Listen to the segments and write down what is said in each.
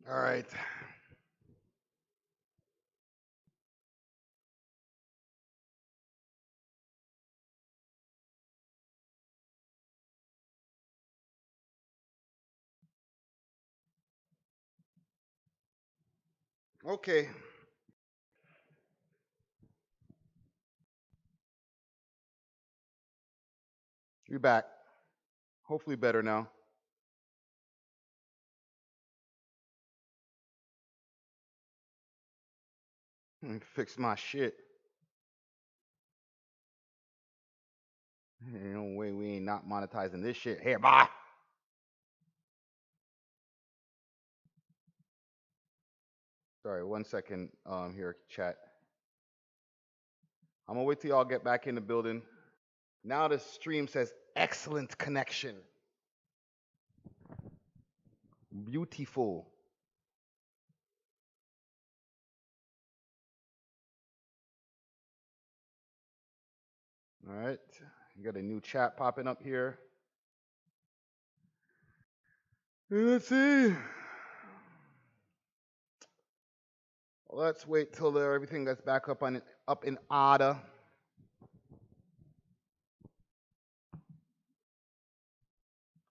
All right. Okay. You're back. Hopefully better now. Fix my shit. Ain't no way we ain't not monetizing this shit. Here, bye. Sorry, 1 second. Here, chat. I'm gonna wait till y'all get back in the building. Now the stream says excellent connection. Beautiful. All right. You got a new chat popping up here. Let's see. Let's wait till everything gets back up in order.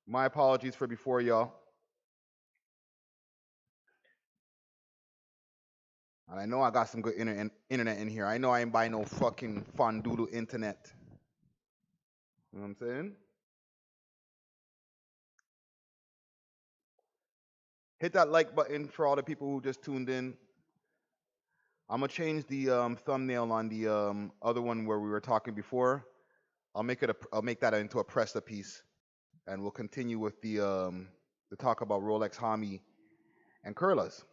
My apologies for before, y'all. And I know I got some good internet in here. I know I ain't buying no fucking fun doodle internet. You know what I'm saying? Hit that like button for all the people who just tuned in. I'm gonna change the thumbnail on the other one where we were talking before. I'll make that into a press piece, and we'll continue with the talk about Rolexx, Homi, and Curlaz,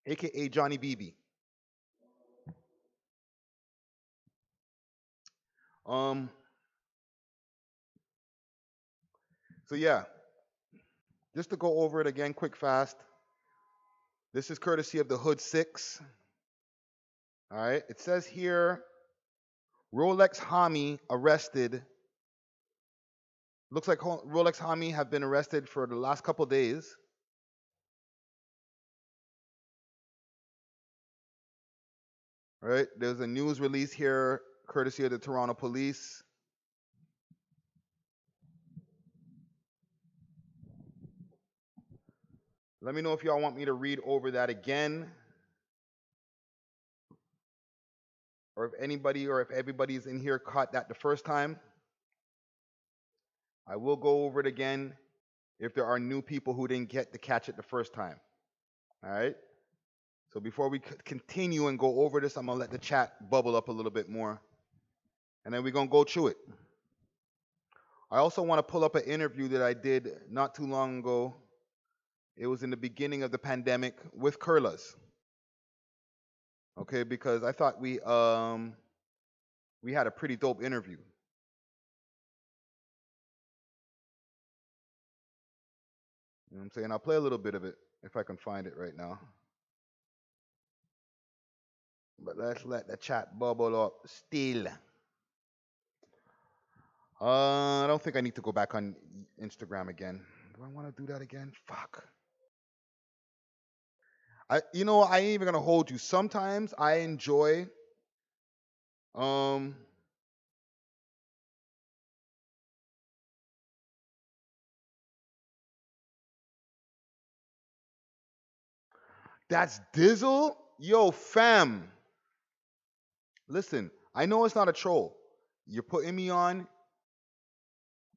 aka Jonny BB. So yeah, just to go over it again, quick, fast. This is courtesy of the Hood 6. All right, it says here, Rolexx Homi arrested. Looks like Rolexx Homi have been arrested for the last couple days. All right, there's a news release here, courtesy of the Toronto Police. Let me know if y'all want me to read over that again, or if anybody or if everybody's in here caught that the first time. I will go over it again if there are new people who didn't get to catch it the first time. All right? So before we continue and go over this, I'm going to let the chat bubble up a little bit more, and then we're going to go through it. I also want to pull up an interview that I did not too long ago. It was in the beginning of the pandemic with Curlaz. Okay, because I thought we had a pretty dope interview. You know what I'm saying? I'll play a little bit of it if I can find it right now. But let's let the chat bubble up still. I don't think I need to go back on Instagram again. Do I want to do that again? Fuck. I ain't even gonna hold you. Sometimes I enjoy that's Dizzle? Yo, fam. Listen, I know it's not a troll. You're putting me on.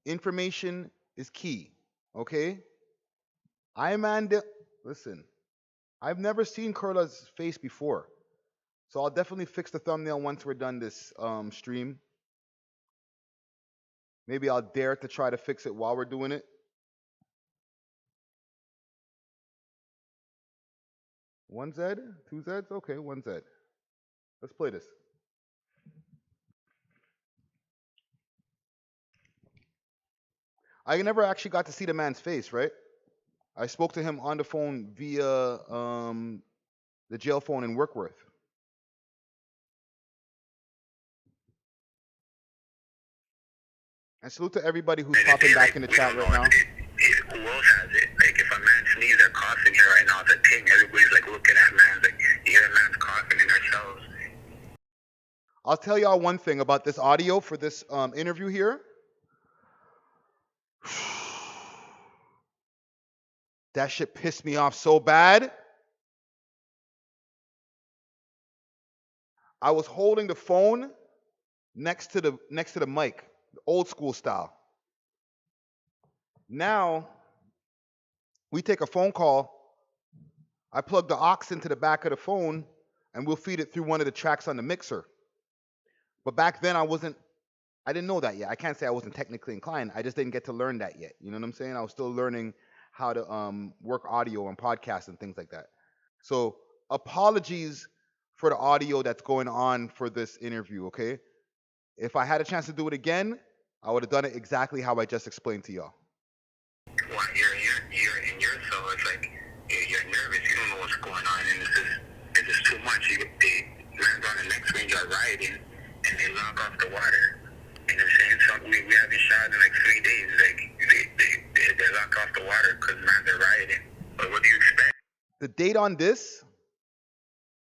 Information is key. Okay? Listen, I've never seen Curlaz's face before. So I'll definitely fix the thumbnail once we're done this stream. Maybe I'll dare to try to fix it while we're doing it. One Z? Two Zs? Okay, one Z. Let's play this. I never actually got to see the man's face, right? I spoke to him on the phone via the jail phone in Workworth. And salute to everybody who's popping back in the chat right now. Who else has it? Like, if I'm sneeze or cough in here right now. It's a thing. Everybody's like looking at man. Like you hear a man's coughing in their cells. I'll tell y'all one thing about this audio for this interview here. That shit pissed me off so bad. I was holding the phone next to the mic, old school style. Now we take a phone call. I plug the aux into the back of the phone, and we'll feed it through one of the tracks on the mixer. But back then I didn't know that yet. I can't say I wasn't technically inclined. I just didn't get to learn that yet. You know what I'm saying? I was still learning how to work audio on podcasts and things like that. So apologies for the audio that's going on for this interview, okay? If I had a chance to do it again, I would have done it exactly how I just explained to y'all. Well, you're in your cell. It's like you're nervous. You don't know what's going on, and it's just too much. They land on the next range are riding, and they lock off the water. You know what I'm saying? So we haven't shot in like 3 days. Like they lock off the water because man, they're riding. But what do you expect? The date on this,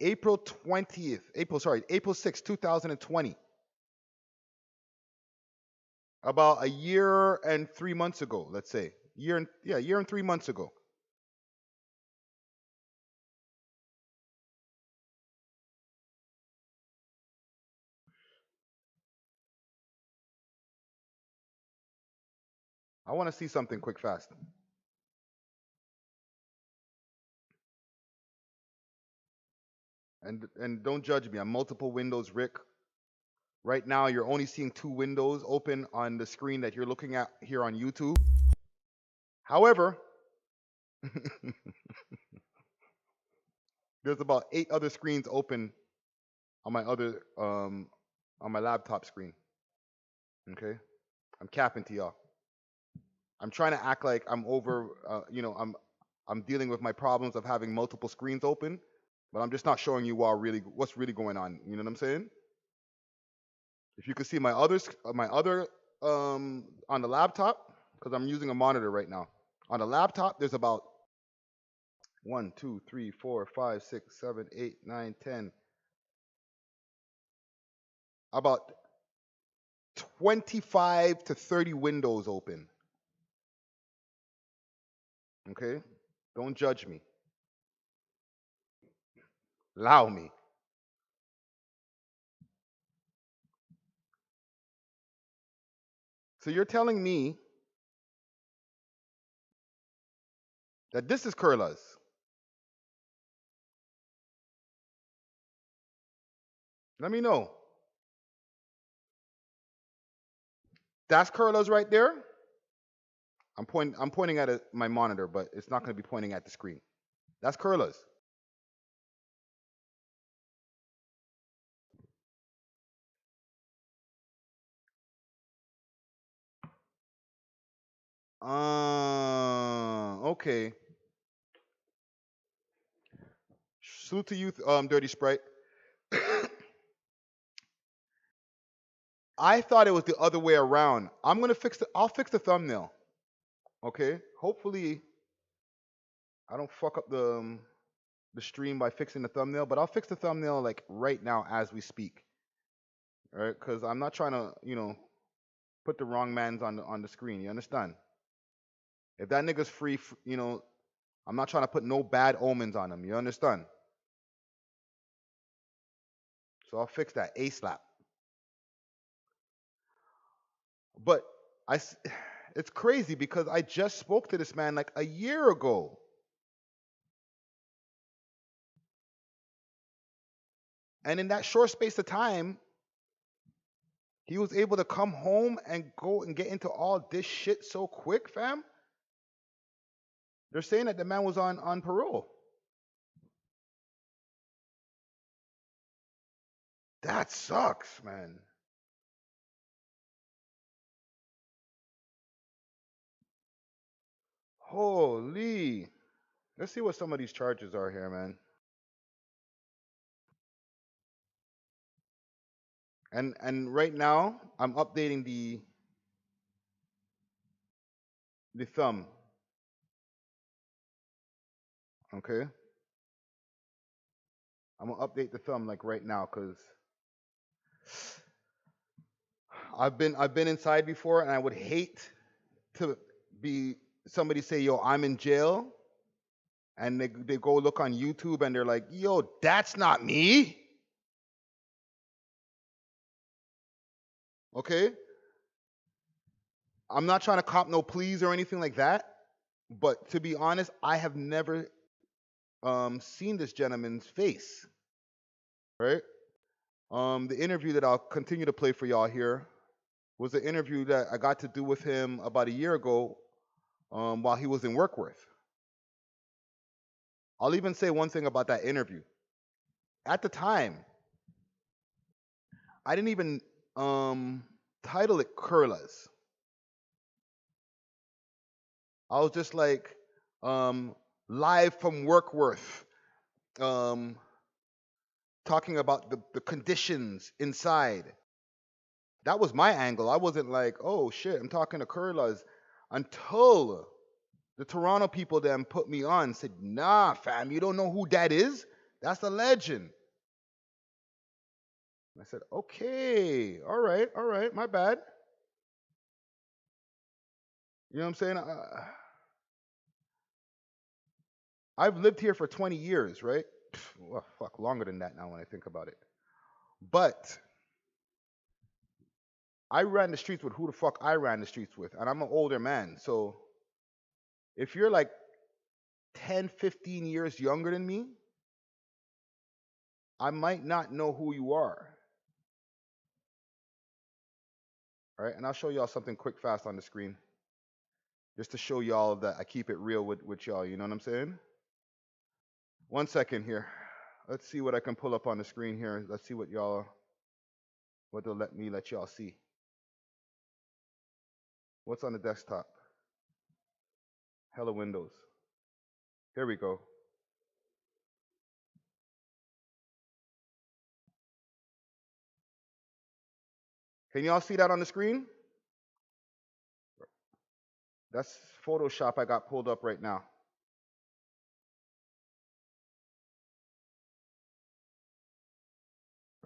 April 6th, 2020. About a year and 3 months ago, let's say. Year and 3 months ago. I want to see something quick, fast. And don't judge me. I'm multiple windows, Rick. Right now, you're only seeing 2 windows open on the screen that you're looking at here on YouTube. However, there's about 8 other screens open on my on my laptop screen. Okay, I'm capping to y'all. I'm trying to act like I'm over. I'm dealing with my problems of having multiple screens open, but I'm just not showing you what's really going on. You know what I'm saying? If you could see my other on the laptop, because I'm using a monitor right now. On the laptop, there's about 1, 2, 3, 4, 5, 6, 7, 8, 9, 10. About 25 to 30 windows open. Okay? Don't judge me. Allow me. So you're telling me that this is Curlaz. Let me know. That's Curlaz right there. I'm pointing at my monitor, but it's not going to be pointing at the screen. That's Curlaz. Okay. Salute to you, Dirty Sprite. I thought it was the other way around. I'll fix the thumbnail. Okay? Hopefully I don't fuck up the stream by fixing the thumbnail, but I'll fix the thumbnail like right now as we speak. All right? Cuz I'm not trying to, put the wrong man's on the screen. You understand? If that nigga's free, I'm not trying to put no bad omens on him. You understand? So I'll fix that ASAP. But it's crazy because I just spoke to this man like a year ago. And in that short space of time, he was able to come home and go and get into all this shit so quick, fam. They're saying that the man was on parole. That sucks, man. Holy. Let's see what some of these charges are here, man. And right now, I'm updating the thumb. Okay, I'm gonna update the thumb like right now because I've been inside before, and I would hate to be somebody say, "Yo, I'm in jail," and they go look on YouTube and they're like, "Yo, that's not me." Okay, I'm not trying to cop no pleas or anything like that, but to be honest, I have never seen this gentleman's face. Right? The interview that I'll continue to play for y'all here was an interview that I got to do with him about a year ago while he was in Workworth. I'll even say one thing about that interview. At the time, I didn't even title it Curlaz. I was just like live from Workworth, um, talking about the conditions inside. That was my angle. I wasn't like, oh shit, I'm talking to Curlaz until the Toronto people then put me on, said, nah, fam, you don't know who that is? That's a legend. I said, okay, all right, my bad. You know what I'm saying? I've lived here for 20 years, right? Well, fuck, longer than that now when I think about it. But I ran the streets with who the fuck I ran the streets with. And I'm an older man. So if you're like 10, 15 years younger than me, I might not know who you are. All right. And I'll show y'all something quick, fast on the screen. Just to show y'all that I keep it real with y'all. You know what I'm saying? 1 second here. Let's see what I can pull up on the screen here. Let's see what they'll let y'all see. What's on the desktop? Hello Windows. Here we go. Can y'all see that on the screen? That's Photoshop I got pulled up right now.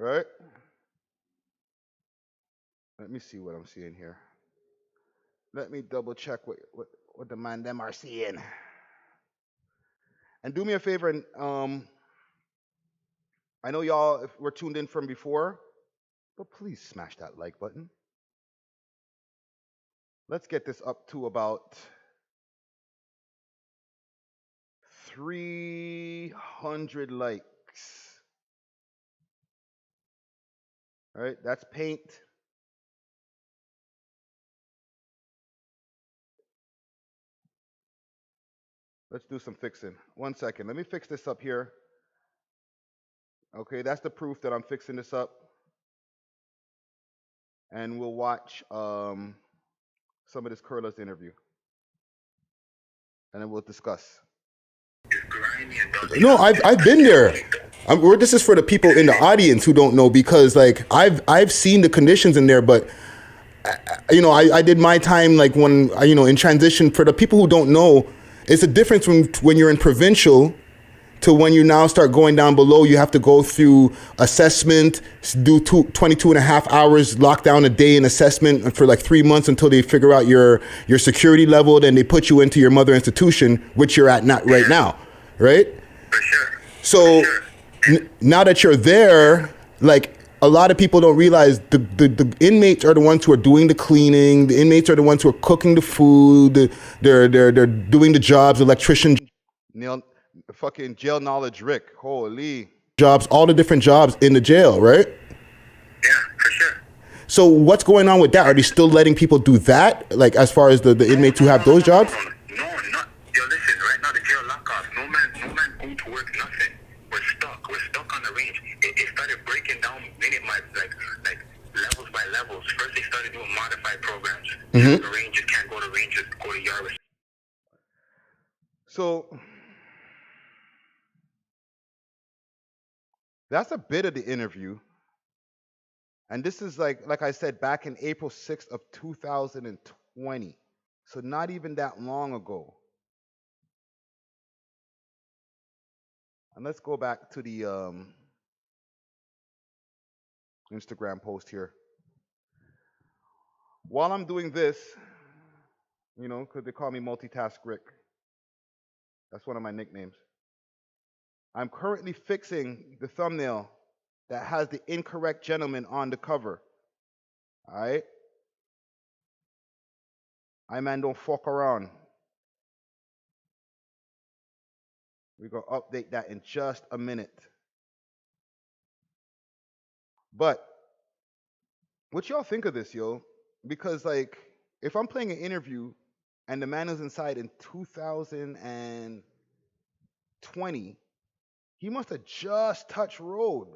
Right? Let me see what I'm seeing here. Let me double check what the man them are seeing. And do me a favor, and I know y'all if were tuned in from before, but please smash that like button. Let's get this up to about 300 likes. All right, that's paint. Let's do some fixing. 1 second. Let me fix this up here. Okay, that's the proof that I'm fixing this up. And we'll watch some of this Curlaz interview. And then we'll discuss. No, I've been there. This is for the people in the audience who don't know, because like I've seen the conditions in there, but I did my time like when in transition. For the people who don't know, it's a difference when you're in provincial to when you now start going down below. You have to go through assessment, do 22 and a half hours, lock down a day in assessment for like 3 months until they figure out your security level. Then they put you into your mother institution, which you're at not right now, right? For sure. So now that you're there, like a lot of people don't realize the inmates are the ones who are doing the cleaning. The inmates are the ones who are cooking the food. They're doing the jobs, electrician Fucking jail knowledge, Rick. Holy. Jobs, all the different jobs in the jail, right? Yeah, for sure. So what's going on with that? Are they still letting people do that? Like as far as the inmates who have those jobs? No, not. Yo, listen, right now the jail lockoff. No man going to work, nothing. We're stuck on the range. It started breaking down minute by like levels by levels. First they started doing modified programs. Mm-hmm. The rangers can't go to ranges, go to yard. So that's a bit of the interview. And this is like I said, back in April 6th of 2020. So not even that long ago. And let's go back to the Instagram post here. While I'm doing this, because they call me Multitask Rick. That's one of my nicknames. I'm currently fixing the thumbnail that has the incorrect gentleman on the cover. All right? I man don't fuck around. We're going to update that in just a minute. But what y'all think of this, yo? Because, like, if I'm playing an interview and the man is inside in 2020, he must have just touched road.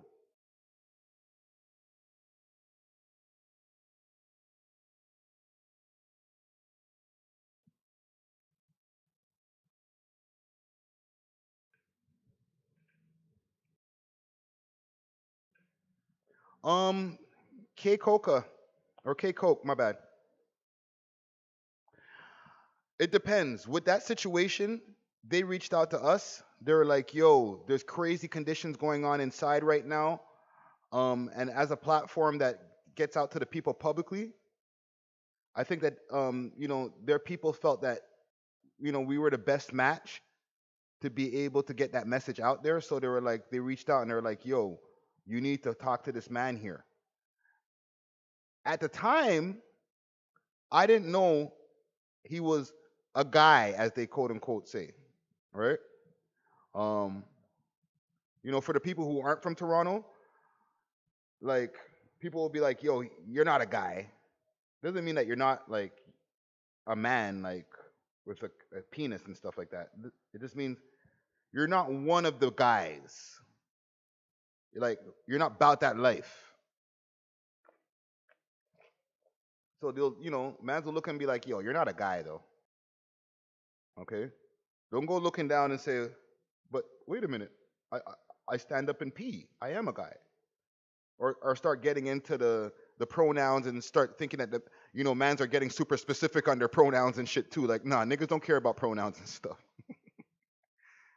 K Coca or K Coke, my bad. It depends. With that situation, they reached out to us. They were like, "Yo, there's crazy conditions going on inside right now." And as a platform that gets out to the people publicly, I think that their people felt that we were the best match to be able to get that message out there. So they reached out and they were like, "Yo, you need to talk to this man here." At the time, I didn't know he was a guy, as they quote unquote say, right? Um, for the people who aren't from Toronto, like people will be like, "Yo, you're not a guy." Doesn't mean that you're not like a man, like with a penis and stuff like that. It just means you're not one of the guys. You're not about that life. So they'll, mans will look and be like, "Yo, you're not a guy though." Okay? Don't go looking down and say, "But wait a minute, I stand up and pee. I am a guy." Or start getting into the pronouns and start thinking that mans are getting super specific on their pronouns and shit too. Like, nah, niggas don't care about pronouns and stuff.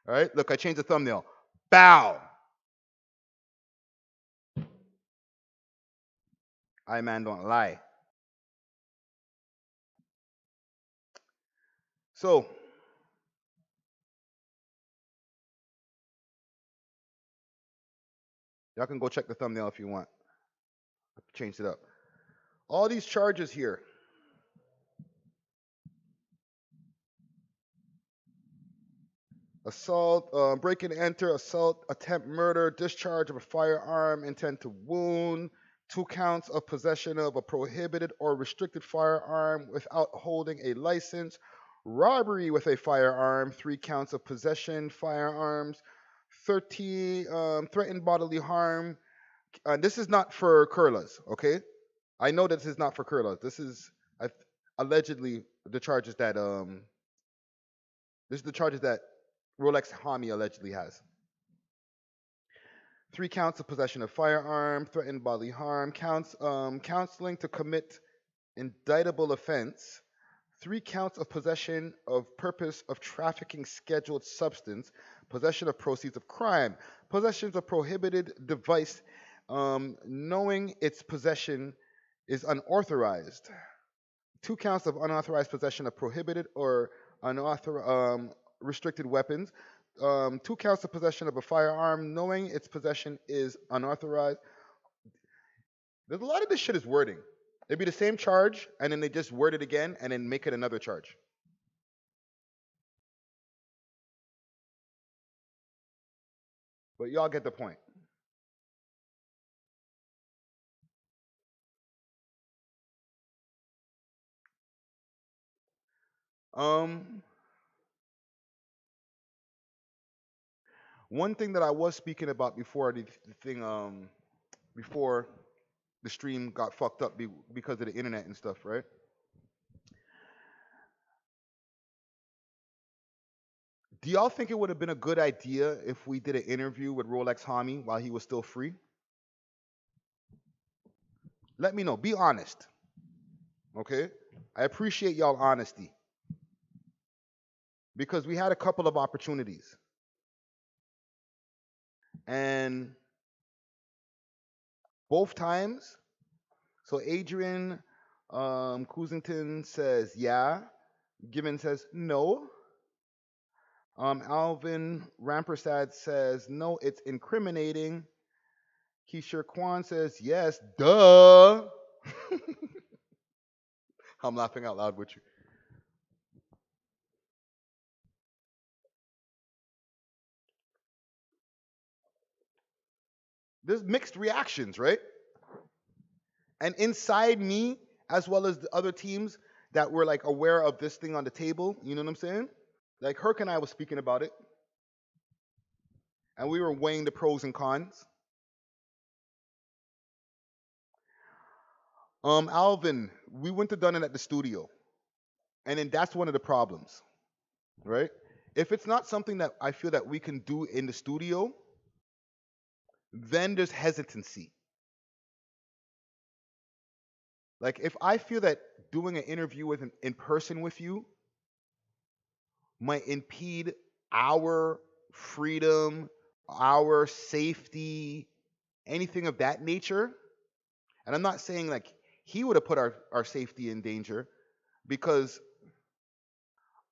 All right? Look, I changed the thumbnail. Bow. I man don't lie. So, y'all can go check the thumbnail if you want. I changed it up. All these charges here. Assault, break and enter, assault, attempt murder, discharge of a firearm, intent to wound, 2 counts of possession of a prohibited or restricted firearm without holding a license, robbery with a firearm, 3 counts of possession, firearms, 13 threatened bodily harm. This is not for Curlaz, okay? I know that this is not for Curlaz. This is allegedly the charges that Rolexx Homi allegedly has. 3 counts of possession of firearm, threatened bodily harm, counseling to commit indictable offense, 3 counts of possession of purpose of trafficking scheduled substance, possession of proceeds of crime, possessions of prohibited device, knowing its possession is unauthorized, 2 counts of unauthorized possession of prohibited or restricted weapons, 2 counts of possession of a firearm, knowing its possession is unauthorized. There's a lot of this shit is wording. It'd be the same charge, and then they just word it again, and then make it another charge. But y'all get the point. One thing that I was speaking about before before the stream got fucked up because of the internet and stuff, right? Do y'all think it would have been a good idea if we did an interview with Rolexx Homi while he was still free? Let me know. Be honest. Okay? I appreciate y'all honesty. Because we had a couple of opportunities. And both times, so Adrian Cousington says yeah. Given says no. Alvin Rampersad says no, it's incriminating. Keisha Kwan says yes, duh. I'm laughing out loud with you. There's mixed reactions, right? And inside me, as well as the other teams that were like aware of this thing on the table, you know what I'm saying? Like Herc and I was speaking about it, and we were weighing the pros and cons. Alvin, we went to done it at the studio, and then that's one of the problems, right? If it's not something that I feel that we can do in the studio, then there's hesitancy. Like if I feel that doing an interview with in person with you might impede our freedom, our safety, anything of that nature, and I'm not saying like he would have put our safety in danger because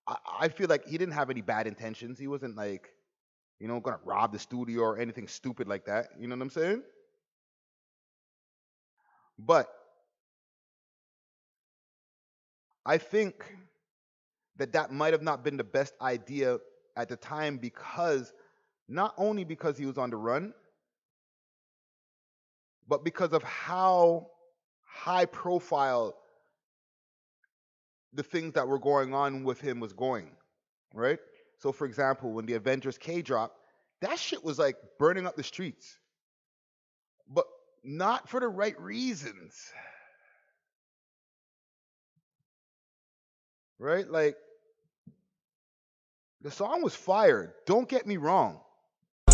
I feel like he didn't have any bad intentions. He wasn't like, gonna rob the studio or anything stupid like that. You know what I'm saying? But I think that might have not been the best idea at the time because not only because he was on the run, but because of how high profile the things that were going on with him was going, right? So for example, when the Avengers K dropped, that shit was like burning up the streets. But not for the right reasons. Right? Like the song was fire. Don't get me wrong.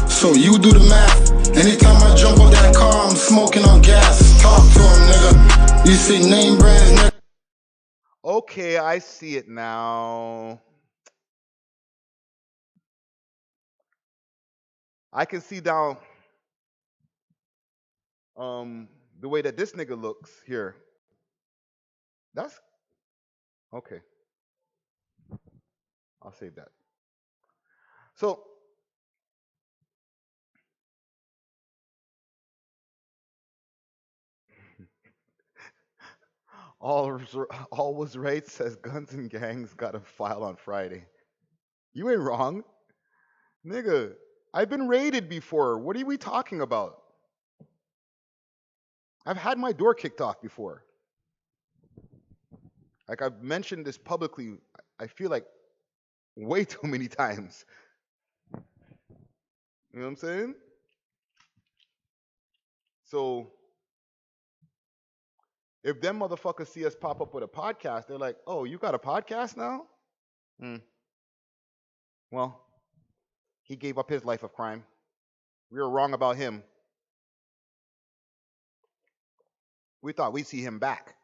So you do the math. Anytime I jump out that car, I'm smoking on gas. Talk to him, nigga. You say name brands, nigga. Okay, I see it now. I can see down the way that this nigga looks here. That's okay. I'll save that. So all was right says Guns and Gangs got a file on Friday. You ain't wrong. Nigga, I've been raided before. What are we talking about? I've had my door kicked off before. Like I've mentioned this publicly, I feel like way too many times. You know what I'm saying? So if them motherfuckers see us pop up with a podcast, they're like, oh, you got a podcast now? Well, he gave up his life of crime. We were wrong about him. We thought we'd see him back.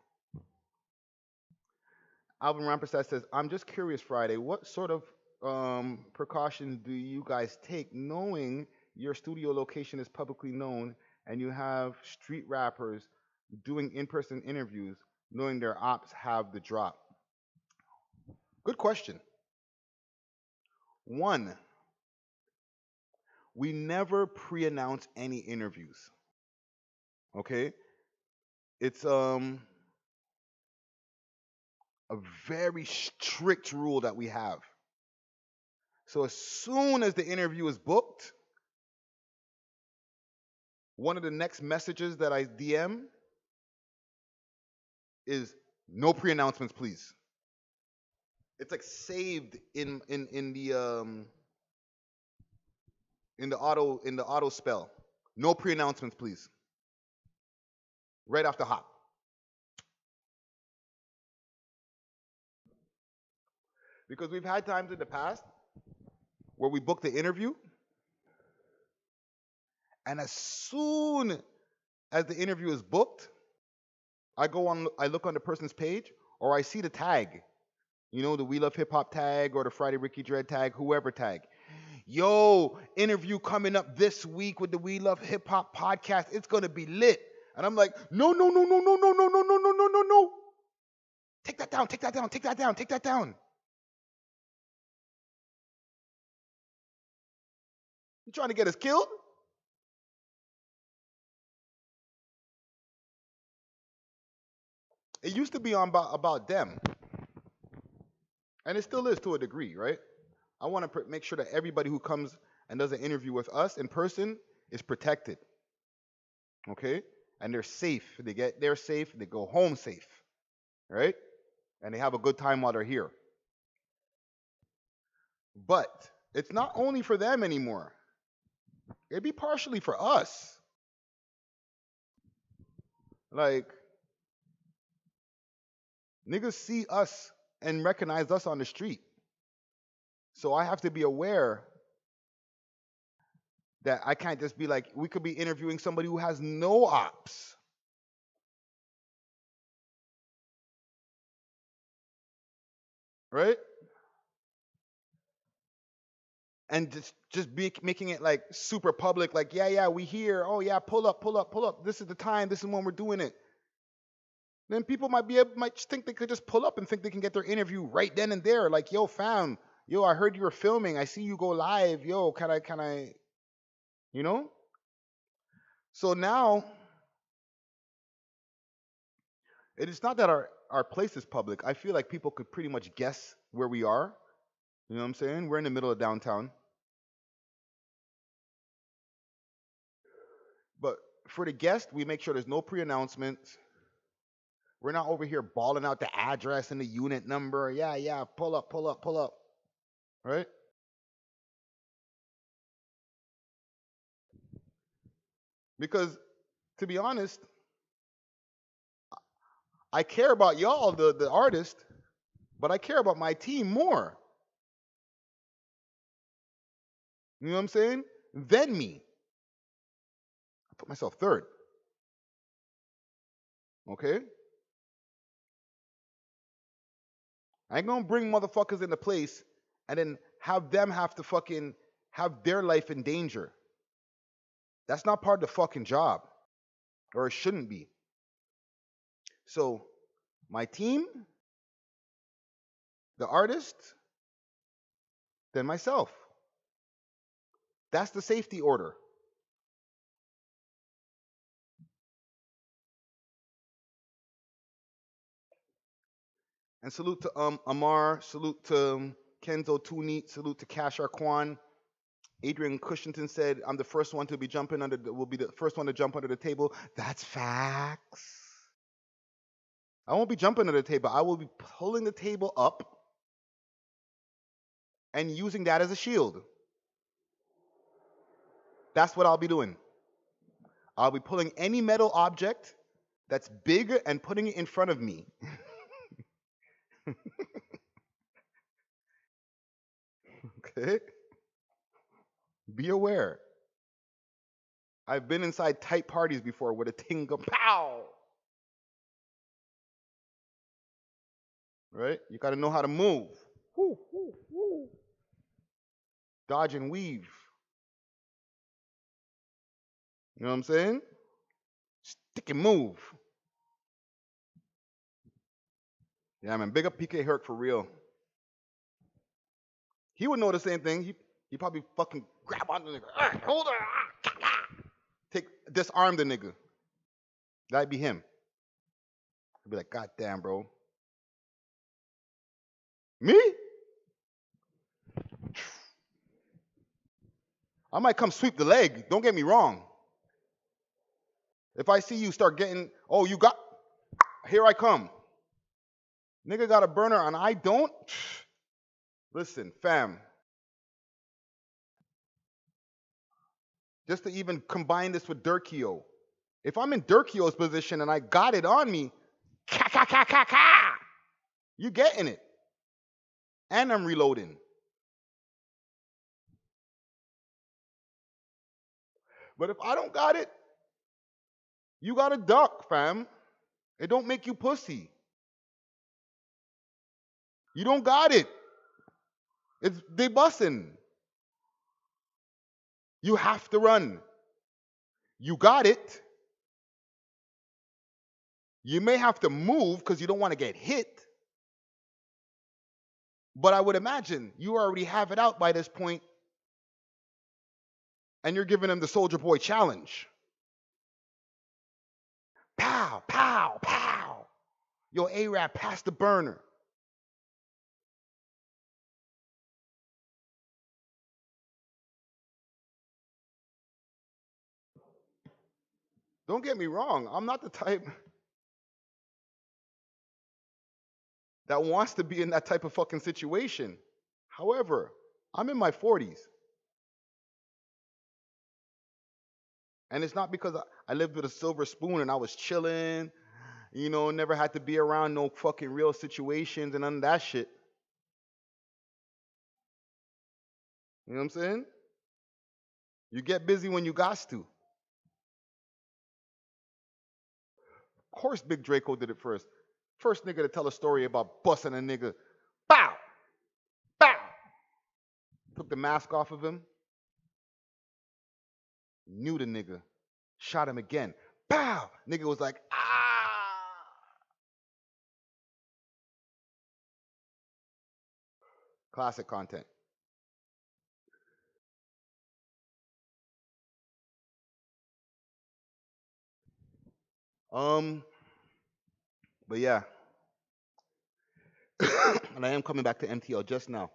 Alvin Rampersad says, I'm just curious, Friday, what sort of precautions do you guys take knowing your studio location is publicly known and you have street rappers doing in-person interviews knowing their ops have the drop? Good question. One, we never pre-announce any interviews. Okay? It's a very strict rule that we have. So as soon as the interview is booked, one of the next messages that I DM is no pre-announcements, please. It's like saved in the auto spell. No pre-announcements, please. Right off the hop. Because we've had times in the past where we booked the interview, and as soon as the interview is booked, I look on the person's page, or I see the tag, the We Love Hip Hop tag, or the Friday Ricky Dread tag, whoever tag. yo, interview coming up this week with the We Love Hip Hop podcast. It's gonna be lit. And I'm like, no. Take that down. You trying to get us killed? It used to be on about them. And it still is to a degree, right? I want to make sure that everybody who comes and does an interview with us in person is protected. Okay? And they're safe. They get there safe. They go home safe. Right? And they have a good time while they're here. But it's not only for them anymore. It'd be partially for us. Like, niggas see us and recognize us on the street. So I have to be aware that I can't just be like, we could be interviewing somebody who has no ops. Right? And just be making it like super public, like, yeah, we here. Oh yeah, pull up. This is the time. This is when we're doing it. Then people might just think they could just pull up and think they can get their interview right then and there. Like, yo, fam, yo, I heard you were filming. I see you go live. Yo, can I, you know? So now, it is not that our place is public. I feel like people could pretty much guess where we are. You know what I'm saying? We're in the middle of downtown. But for the guest, we make sure there's no pre-announcements. We're not over here balling out the address and the unit number. Yeah, pull up. Right? Because, to be honest, I care about y'all, the artist, but I care about my team more. You know what I'm saying? Than me. I put myself third. Okay? I ain't gonna bring motherfuckers into place and then have them have to fucking have their life in danger. That's not part of the fucking job. Or it shouldn't be. So, my team, the artist, then myself. That's the safety order. And salute to Amar, salute to Kenzo Tooney, salute to Cash Arquan. Adrian Cushington said, "I'm the first one to be jumping will be the first one to jump under the table." That's facts. I won't be jumping under the table. I will be pulling the table up and using that as a shield. That's what I'll be doing. I'll be pulling any metal object that's big and putting it in front of me. Okay? Be aware. I've been inside tight parties before where the thing go pow. Right? You got to know how to move. Woo, woo, woo. Dodge and weave. You know what I'm saying? Stick and move. Yeah, man. Big up PK Herc for real. He would know the same thing. He probably fucking grab on the nigga. Hold on. Disarm the nigga. That'd be him. He'd be like, God damn, bro. Me? I might come sweep the leg. Don't get me wrong. If I see you start getting, here I come. Nigga got a burner and I don't. Listen, fam. Just to even combine this with Durkio. If I'm in Durkio's position and I got it on me, you getting it. And I'm reloading. But if I don't got it, you got to duck, fam. It don't make you pussy. You don't got it. They bussin'. You have to run. You got it. You may have to move because you don't want to get hit. But I would imagine you already have it out by this point, and you're giving him the Soldier Boy challenge. Pow, pow, pow. Yo, A-Rap, pass the burner. Don't get me wrong. I'm not the type that wants to be in that type of fucking situation. However, I'm in my 40s. And it's not because I lived with a silver spoon and I was chilling, never had to be around no fucking real situations and none of that shit. You know what I'm saying? You get busy when you got to. Of course Big Draco did it first. First nigga to tell a story about busting a nigga. Bow! Bow! Took the mask off of him. Knew the nigga. Shot him again. Bow! Nigga was like, ah! Classic content. But yeah. And I am coming back to MTL just now.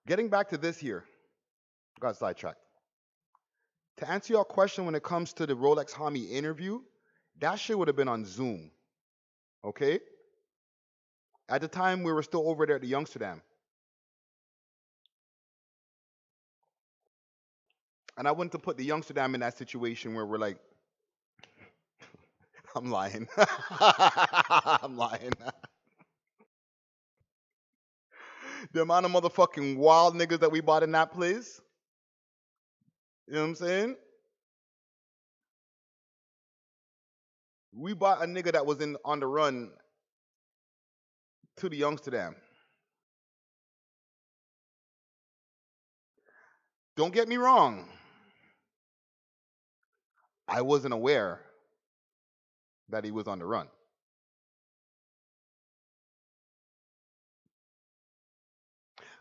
Getting back to this here. Got sidetracked. To answer your question when it comes to the Rolexx Homi interview, that shit would have been on Zoom. Okay? At the time, we were still over there at the Youngsterdam. And I wouldn't have put the Youngsterdam in that situation where we're like, I'm lying. I'm lying. The amount of motherfucking wild niggas that we bought in that place. You know what I'm saying? We bought a nigga that was on the run to the Youngsterdam. Don't get me wrong. I wasn't aware that he was on the run.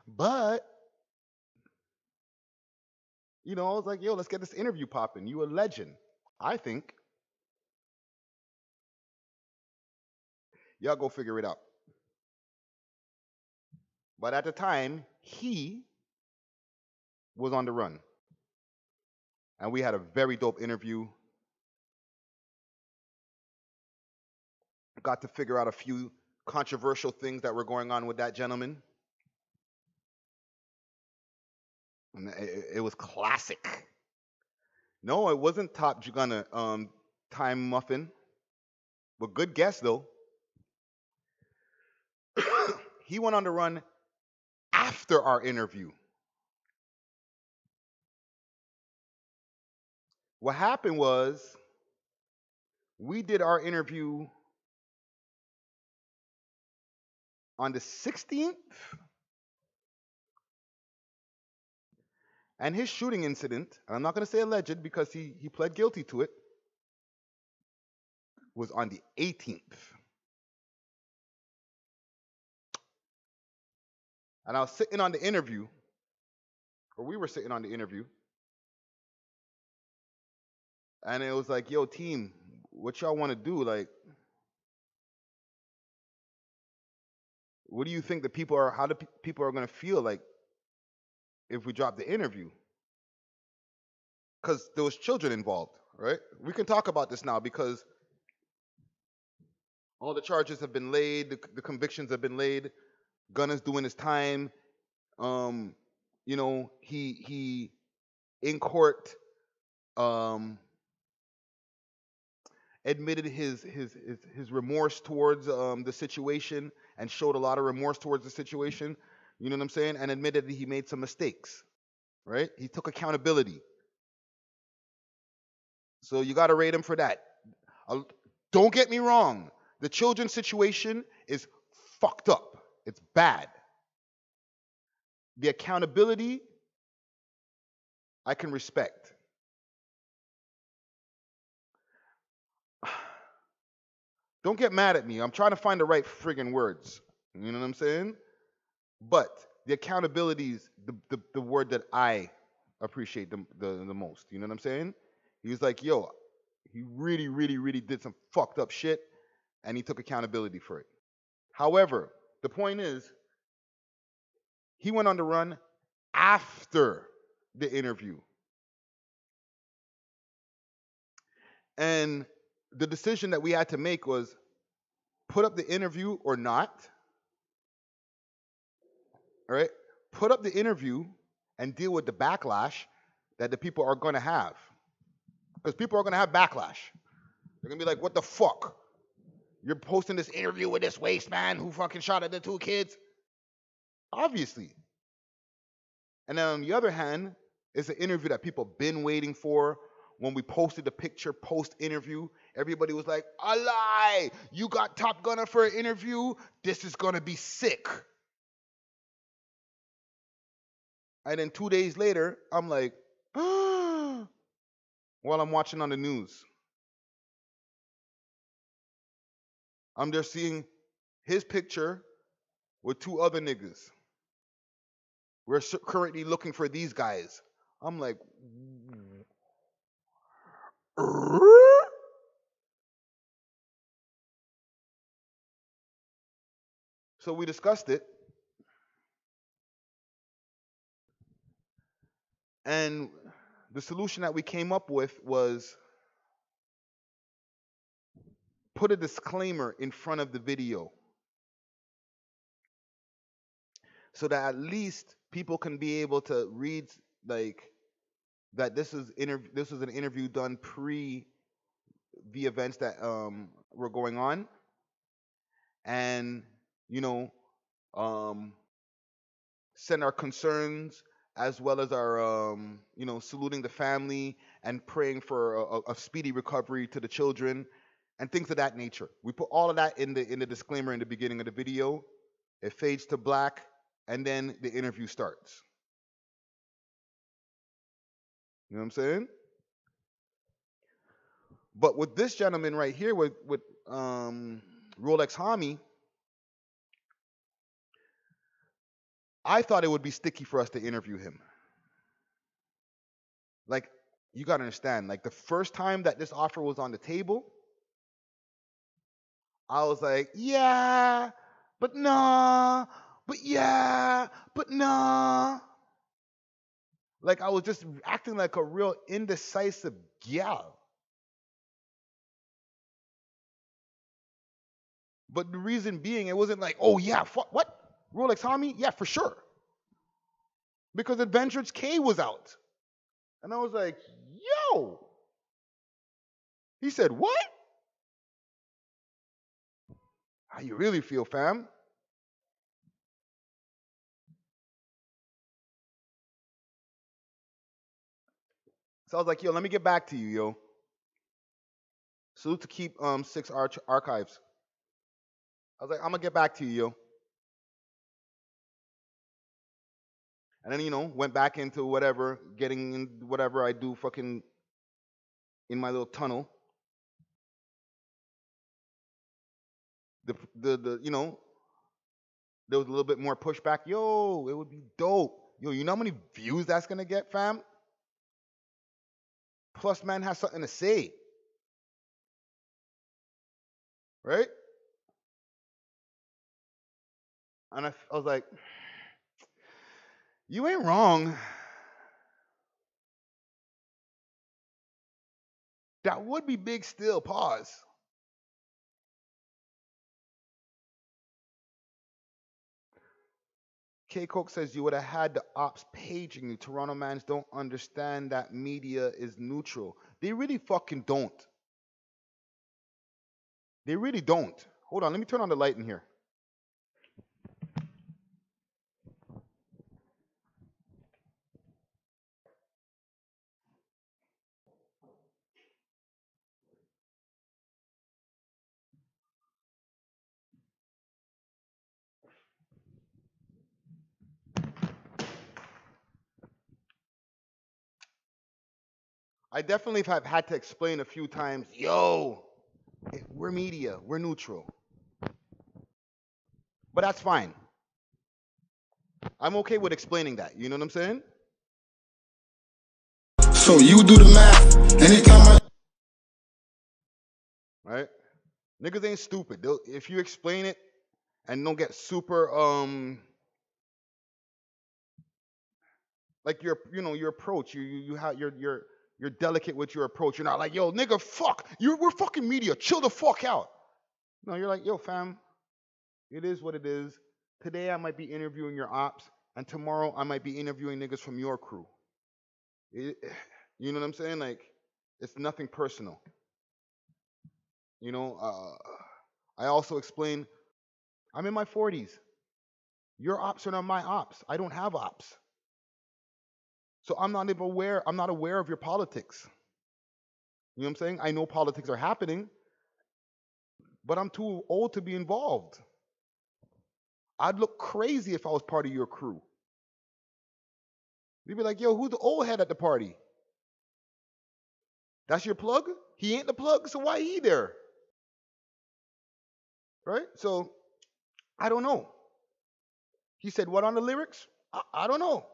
But, I was like, yo, let's get this interview popping. You a legend, I think. Y'all go figure it out. But at the time, he was on the run. And we had a very dope interview. Got to figure out a few controversial things that were going on with that gentleman. And it was classic. No, it wasn't Top Gunna Time Muffin. But good guess, though. He went on the run after our interview. What happened was, we did our interview on the 16th. And his shooting incident, and I'm not going to say alleged because he pled guilty to it, was on the 18th. And I was sitting on the interview, or we were sitting on the interview, and it was like, yo, team, what y'all want to do? Like, what do you think how do people are going to feel like if we drop the interview? Because there was children involved, right? We can talk about this now because all the charges have been laid, the convictions have been laid. Gunna's doing his time. He in court admitted his remorse towards the situation and showed a lot of remorse towards the situation. You know what I'm saying? And admitted that he made some mistakes, right? He took accountability. So you got to rate him for that. Don't get me wrong. The children's situation is fucked up. It's bad. The accountability, I can respect. Don't get mad at me. I'm trying to find the right friggin' words. You know what I'm saying? But the accountability is the word that I appreciate the most. You know what I'm saying? He's like, yo, he really, really, really did some fucked up shit, and he took accountability for it. However, the point is, he went on the run after the interview. And the decision that we had to make was put up the interview or not. All right? Put up the interview and deal with the backlash that the people are going to have. Because people are going to have backlash. They're going to be like, what the fuck? You're posting this interview with this waste man who fucking shot at the 2 kids? Obviously. And then on the other hand, it's an interview that people been waiting for. When we posted the picture post-interview, everybody was like, a lie! You got Top Gunner for an interview? This is going to be sick. And then 2 days later, I'm like, while I'm watching on the news, I'm there seeing his picture with 2 other niggas. We're currently looking for these guys. I'm like, so we discussed it. And the solution that we came up with was put a disclaimer in front of the video so that at least people can be able to read like that this is an interview done pre the events that were going on, and send our concerns as well as our saluting the family and praying for a speedy recovery to the children and things of that nature. We put all of that in the disclaimer in the beginning of the video. It fades to black, and then the interview starts. You know what I'm saying? But with this gentleman right here, with Rolexx Homi, I thought it would be sticky for us to interview him. Like, you gotta understand, like the first time that this offer was on the table, I was like, yeah, but nah, but yeah, but nah. Like I was just acting like a real indecisive gal. But the reason being, it wasn't like, oh yeah, what? Rolexx Homi? Yeah, for sure. Because Adventures K was out. And I was like, yo. He said, what? How you really feel, fam? So I was like, yo, let me get back to you, yo. Salute to Keep 6 Archives. I was like, I'm going to get back to you, yo. And then, went back into whatever, getting in whatever I do fucking in my little tunnel. There was a little bit more pushback. Yo, it would be dope. Yo, you know how many views that's going to get, fam? Plus, man has something to say. Right? And I was like, you ain't wrong. That would be big still. Pause. K. Coke says you would have had the ops paging you. Toronto mans don't understand that media is neutral. They really fucking don't. They really don't. Hold on, let me turn on the light in here. I definitely have had to explain a few times, yo, we're media, we're neutral. But that's fine. I'm okay with explaining that. You know what I'm saying? So you do the math. Anytime I Right? Niggas ain't stupid. If you explain it and don't get super like your approach, you have you're delicate with your approach. You're not like, yo, nigga, fuck. We're fucking media. Chill the fuck out. No, you're like, yo, fam, it is what it is. Today I might be interviewing your ops, and tomorrow I might be interviewing niggas from your crew. You know what I'm saying? Like, it's nothing personal. You know, I also explain, I'm in my 40s. Your ops are not my ops. I don't have ops. So I'm not aware of your politics. You know what I'm saying? I know politics are happening, but I'm too old to be involved. I'd look crazy if I was part of your crew. You'd be like, yo, who's the old head at the party? That's your plug? He ain't the plug, so why he there? Right? So, I don't know. He said, what on the lyrics? I don't know.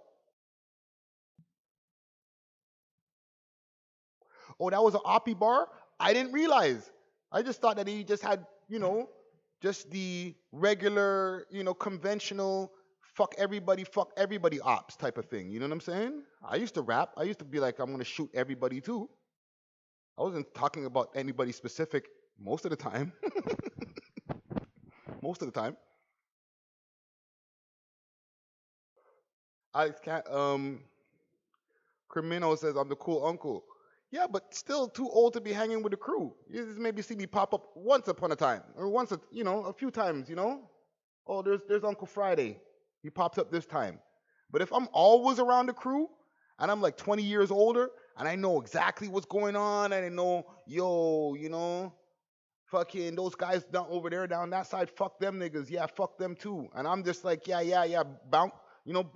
Oh, that was an Oppie bar? I didn't realize. I just thought that he just had, just the regular, conventional fuck everybody ops type of thing. You know what I'm saying? I used to rap. I used to be like, I'm going to shoot everybody too. I wasn't talking about anybody specific most of the time. Most of the time. Alex Crimino says, I'm the cool uncle. Yeah, but still too old to be hanging with the crew. You just maybe see me pop up once upon a time. Or a few times, Oh, there's Uncle Friday. He pops up this time. But if I'm always around the crew, and I'm like 20 years older, and I know exactly what's going on, and I know, fucking those guys down over there, down that side, fuck them niggas. Yeah, fuck them too. And I'm just like, yeah,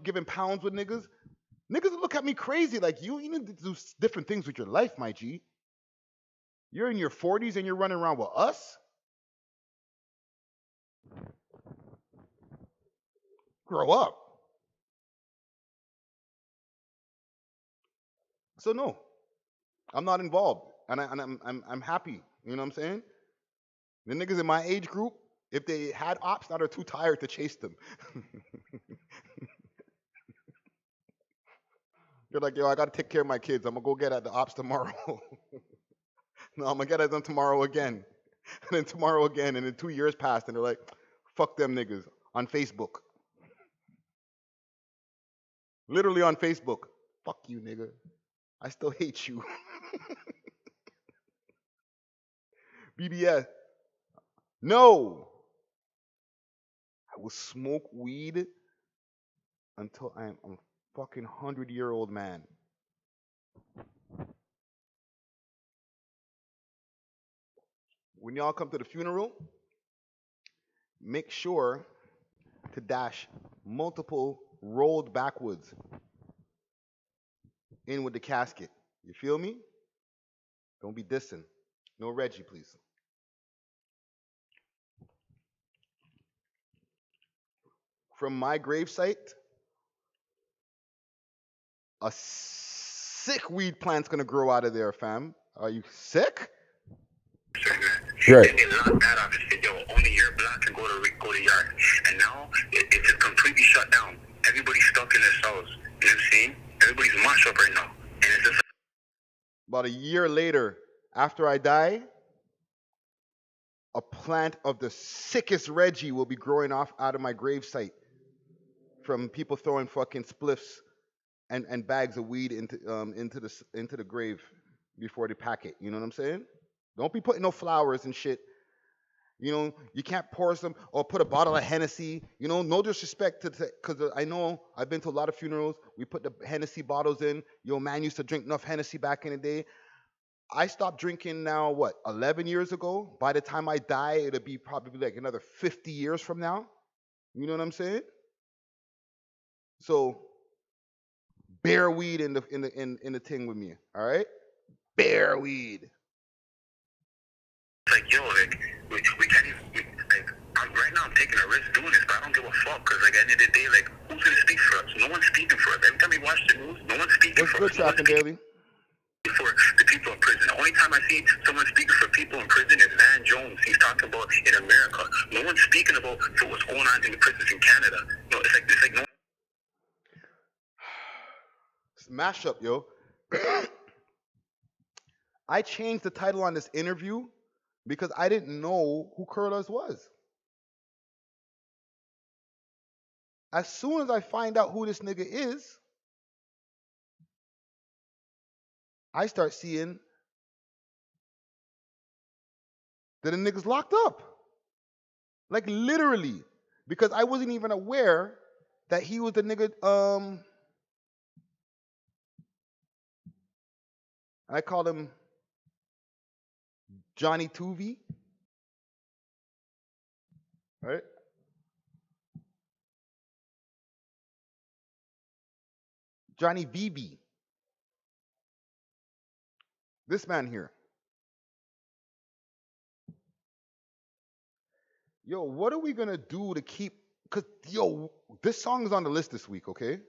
giving pounds with niggas. Niggas look at me crazy, like, you need to do different things with your life, my G. You're in your 40s and you're running around with us? Grow up. So no, I'm not involved, and I'm happy. You know what I'm saying? The niggas in my age group, if they had ops, now they're too tired to chase them. You're like, yo, I gotta take care of my kids. I'm gonna go get at the ops tomorrow. No, I'm gonna get at them tomorrow again, and then tomorrow again, and then 2 years passed, and they're like, fuck them niggas on Facebook. Literally on Facebook. Fuck you, nigga. I still hate you. BBS. No. I will smoke weed until I'm a fucking 100-year-old man. When y'all come to the funeral, make sure to dash multiple rolled backwards in with the casket. You feel me? Don't be dissing. No Reggie, please. From my gravesite, a sick weed plant's gonna grow out of there, fam. Are you sick? Right. And they locked that off and said, yo, only your block can go to yard. And now it's just completely shut down. Everybody's stuck in their cells. You know what I'm saying? Everybody's mashed up right now. And it's just about a year later, after I die, a plant of the sickest Reggie will be growing off out of my gravesite from people throwing fucking spliffs and bags of weed into the grave before they pack it. You know what I'm saying? Don't be putting no flowers and shit. You can't pour some or put a bottle of Hennessy. No disrespect to, because I know I've been to a lot of funerals. We put the Hennessy bottles in. Yo, man used to drink enough Hennessy back in the day. I stopped drinking now, 11 years ago? By the time I die, it'll be probably like another 50 years from now. You know what I'm saying? So, bear weed in the thing with me, all right? bare weed. It's like, yo, like, we can't even, right now I'm taking a risk doing this, but I don't give a fuck, because, like, at the end of the day, like, who's going to speak for us? No one's speaking for us. Every time we watch the news, no one's speaking What's for good, us. No one's Trapping speaking Daily? for the people in prison. The only time I see someone speaking for people in prison is Van Jones. He's talking about in America. No one's speaking about for what's going on in the prisons in Canada. No, it's like no. Smash up, yo. I changed the title on this interview because I didn't know who Curlaz was. As soon as I find out who this nigga is, I start seeing that the nigga's locked up. Like literally. Because I wasn't even aware that he was the nigga, I called him Johnny 2V. Right? Johnny VB. This man here. Yo, what are we gonna do to keep, cause yo, this song is on the list this week, okay?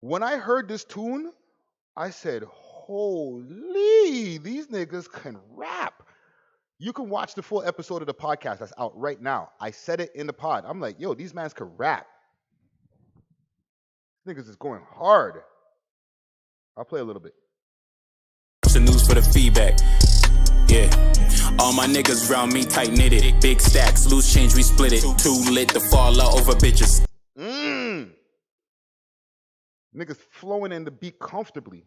When I heard this tune, I said, holy, these niggas can rap. You can watch the full episode of the podcast that's out right now. I said it in the pod. I'm like, yo, these mans can rap. These niggas is going hard. I'll play a little bit. The news for the feedback. Yeah. All my niggas round me tight knitted. Big stacks, loose change, we split it. Too lit to fall out over bitches. Niggas flowing in the beat comfortably.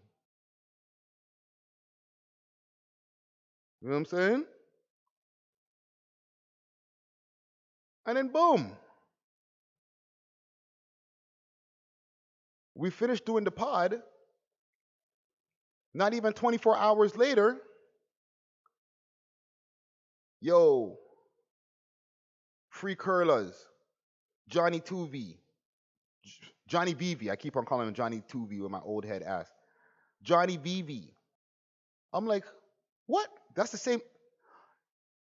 You know what I'm saying? And then boom. We finished doing the pod. Not even 24 hours later, yo, free Curlaz, Johnny 2V, Johnny VV. I keep on calling him Johnny 2V with my old head ass. Johnny VV. I'm like, what? That's the same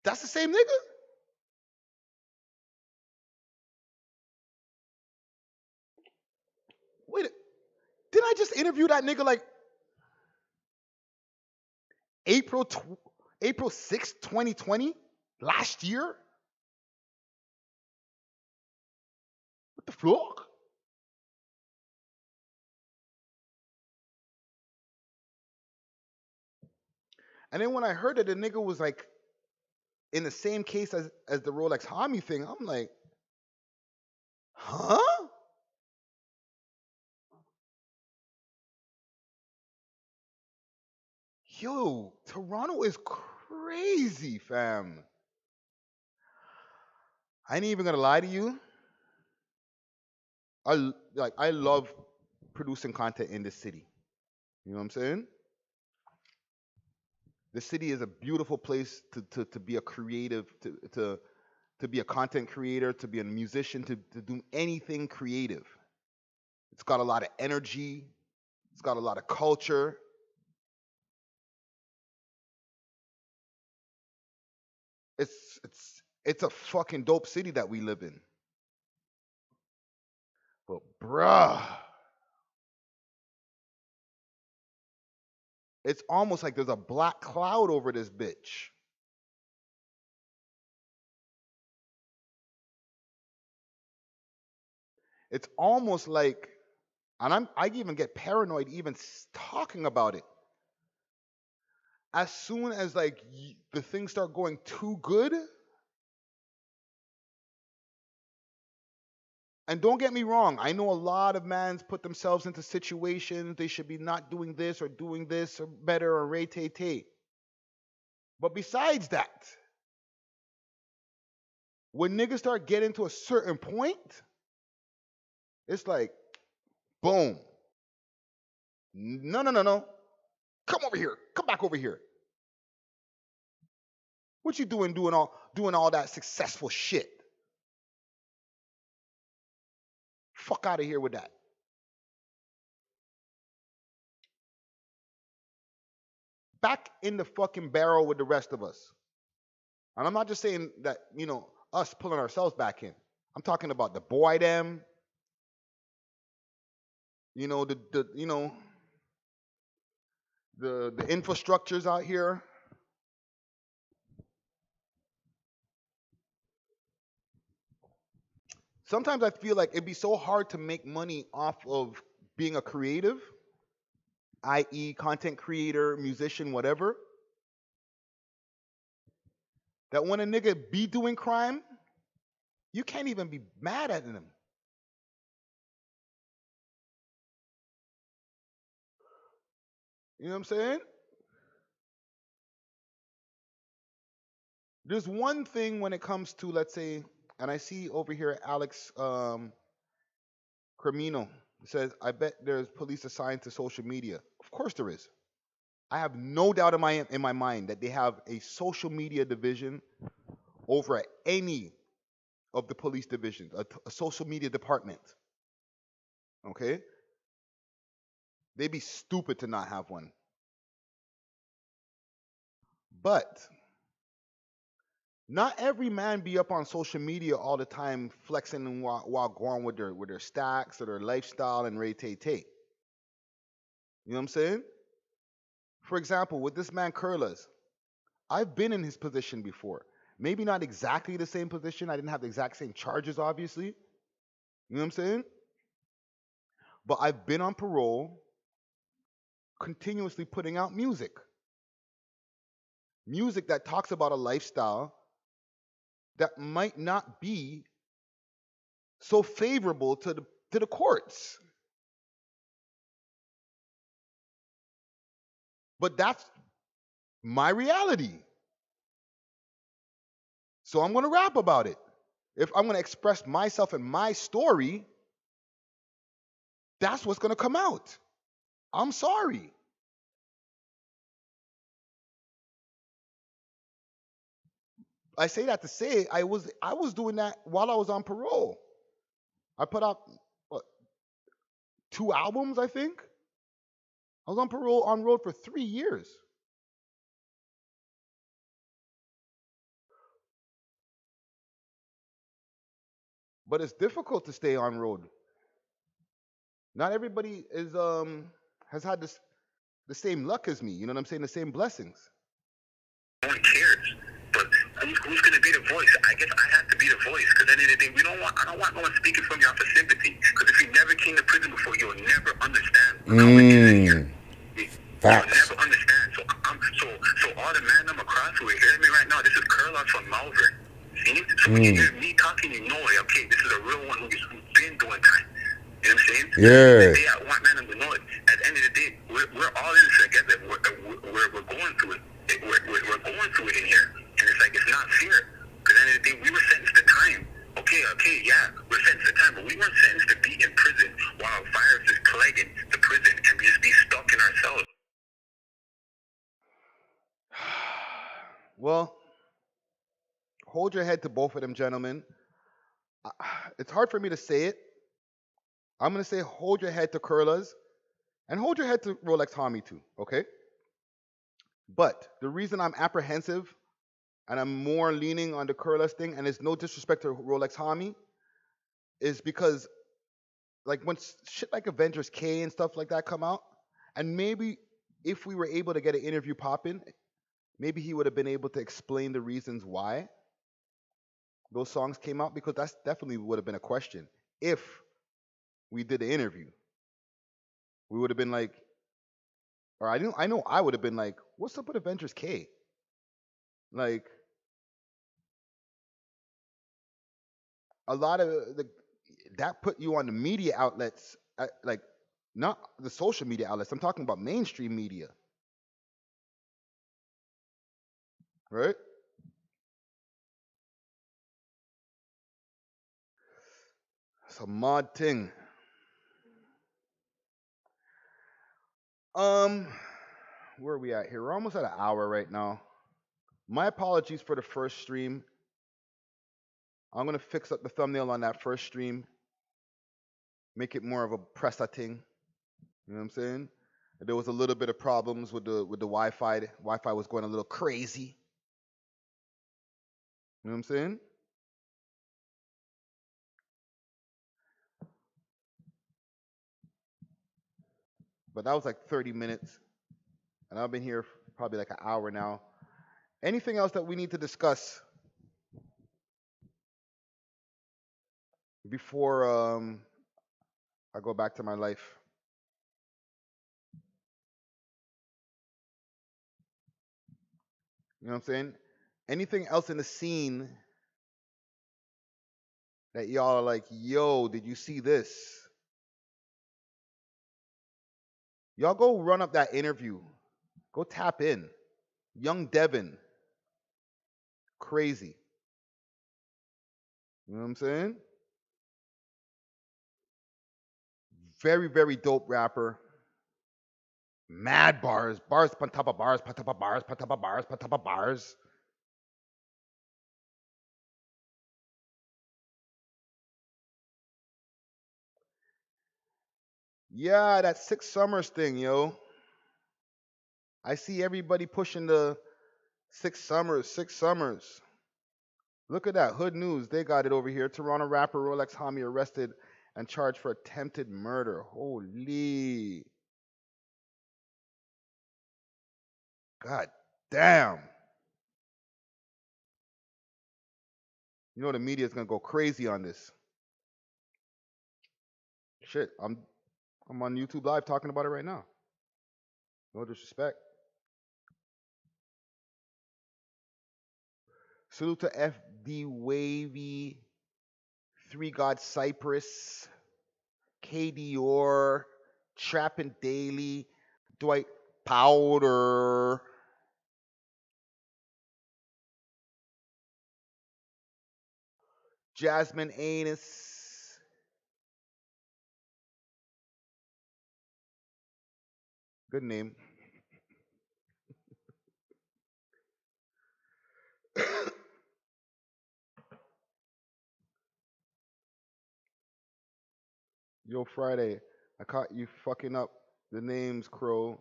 nigga? Wait, didn't I just interview that nigga like April 6th, 2020? Last year? What the fuck? And then when I heard that the nigga was like in the same case as the Rolexx Homi thing, I'm like, huh? Yo, Toronto is crazy, fam. I ain't even gonna lie to you. I love producing content in this city. You know what I'm saying? The city is a beautiful place to be a creative, to be a content creator, to be a musician, to do anything creative. It's got a lot of energy. It's got a lot of culture. It's a fucking dope city that we live in. But bruh, it's almost like there's a black cloud over this bitch. It's almost like, and I even get paranoid even talking about it. As soon as like the things start going too good, and don't get me wrong, I know a lot of mans put themselves into situations they should be not doing this or better or ray-tay-tay. But besides that, when niggas start getting to a certain point, it's like, boom. No. Come over here. Come back over here. What you doing all that successful shit? Fuck out of here with that. back in the fucking barrel with the rest of us. And I'm not just saying that, us pulling ourselves back in. I'm talking about the boy them, the infrastructures out here. Sometimes I feel like it'd be so hard to make money off of being a creative, i.e., content creator, musician, whatever, that when a nigga be doing crime, you can't even be mad at them. You know what I'm saying? There's one thing when it comes to, let's say, and I see over here Alex Cremino says, I bet there's police assigned to social media. Of course there is. I have no doubt in my mind that they have a social media division over any of the police divisions, a social media department. Okay? They'd be stupid to not have one. But not every man be up on social media all the time flexing and while going with their stacks or their lifestyle and ray-tay-tay. You know what I'm saying? For example, with this man Curlaz, I've been in his position before. Maybe not exactly the same position. I didn't have the exact same charges, obviously. You know what I'm saying? But I've been on parole, continuously putting out music. Music that talks about a lifestyle that might not be so favorable to the courts. But that's my reality. So I'm going to rap about it. If I'm going to express myself and my story, that's what's going to come out. I'm sorry. I say that to say I was doing that while I was on parole. I put out 2 albums, I think. I was on parole on road for 3 years. But it's difficult to stay on road. Not everybody has had the same luck as me. You know what I'm saying? The same blessings. No one cares. But who's going to be the voice? I guess I have to be the voice. Because at the end of the day, I don't want no one speaking from you out of sympathy. Because if you never came to prison before, you'll never understand how it is here. You'll never understand. So all the man I'm across who are hearing me right now, this is Curlaz from Malvern. See? So when you hear me talking, you know, okay, this is a real one who's been doing time. You know what I'm saying? Yeah. I want man to know it. At the end of the day, we're all in this together. We're going through it. We're going through it in here. And it's like, it's not fair. Because at the end of the day, we were sentenced to time. Okay, yeah, we're sentenced to time. But we weren't sentenced to be in prison while a virus is plaguing the prison and we just be stuck in ourselves. Well, hold your head to both of them, gentlemen. It's hard for me to say it. I'm going to say hold your head to Curlaz and hold your head to Rolexx Homi too, okay? But the reason I'm apprehensive and I'm more leaning on the Curlaz thing, and it's no disrespect to Rolexx Homi, is because like when shit like Avengers K and stuff like that come out, and maybe if we were able to get an interview popping, maybe he would have been able to explain the reasons why those songs came out, because that's definitely would have been a question. If we did the interview, we would have been like, or I know I would have been like, what's up with Avengers K? Like, a lot of that put you on the media outlets, like not the social media outlets. I'm talking about mainstream media, right? It's a mod thing. Where are we at here? We're almost at an hour right now. My apologies for the first stream. I'm gonna fix up the thumbnail on that first stream, make it more of a pressa thing. You know what I'm saying? There was a little bit of problems with the Wi-Fi. Wi-Fi was going a little crazy. You know what I'm saying? But that was like 30 minutes, and I've been here for probably like an hour now. Anything else that we need to discuss before I go back to my life? You know what I'm saying? Anything else in the scene that y'all are like, yo, did you see this? Y'all go run up that interview. Go tap in. Young Devin. Crazy. You know what I'm saying? Very, very dope rapper. Mad bars. Bars on top of bars, on top of bars, on top of bars, on top of bars. Yeah, that 6 summers thing, yo. I see everybody pushing the 6 summers, 6 summers. Look at that. Hood News. They got it over here. Toronto rapper Rolexx Homi arrested and charged for attempted murder. Holy. God damn. You know the media is going to go crazy on this. Shit, I'm on YouTube Live talking about it right now. No disrespect. Salute to FD Wavy, Three God Cypress, KD Orr, Trappin' Daily, Dwight Powder. Jasmine Anus. Good name. Yo, Friday, I caught you fucking up the names, Crow.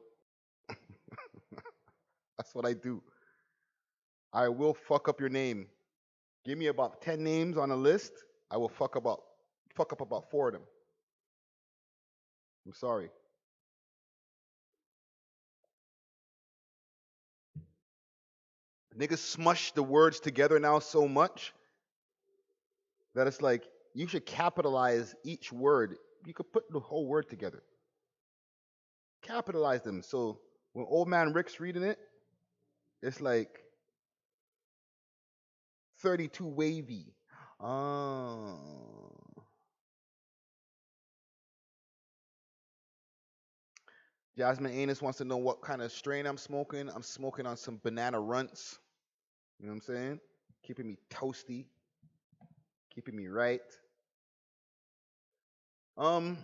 That's what I do. I will fuck up your name. Give me about 10 names on a list. I will fuck up about 4 of them. I'm sorry. Niggas smush the words together now so much that it's like you should capitalize each word. You could put the whole word together. Capitalize them. So when old man Rick's reading it, it's like 32 wavy. Oh. Jasmine Anus wants to know what kind of strain I'm smoking. I'm smoking on some banana runts. You know what I'm saying? Keeping me toasty. Keeping me right. You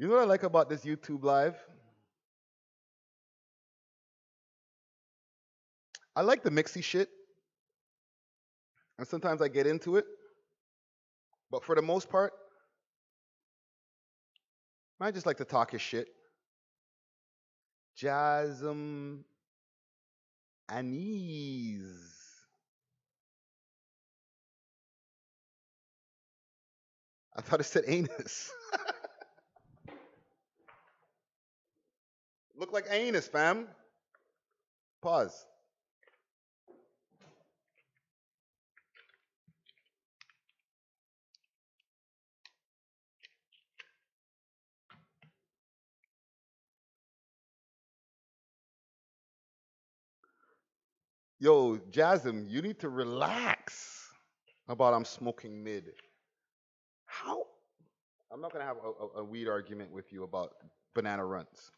know what I like about this YouTube Live? I like the mixy shit. And sometimes I get into it. But for the most part, I just like to talk his shit. Jasm Anise. I thought it said anus. Look like anus, fam. Pause. Yo, Jasm, you need to relax about I'm smoking mid. How? I'm not going to have a weed argument with you about banana runts.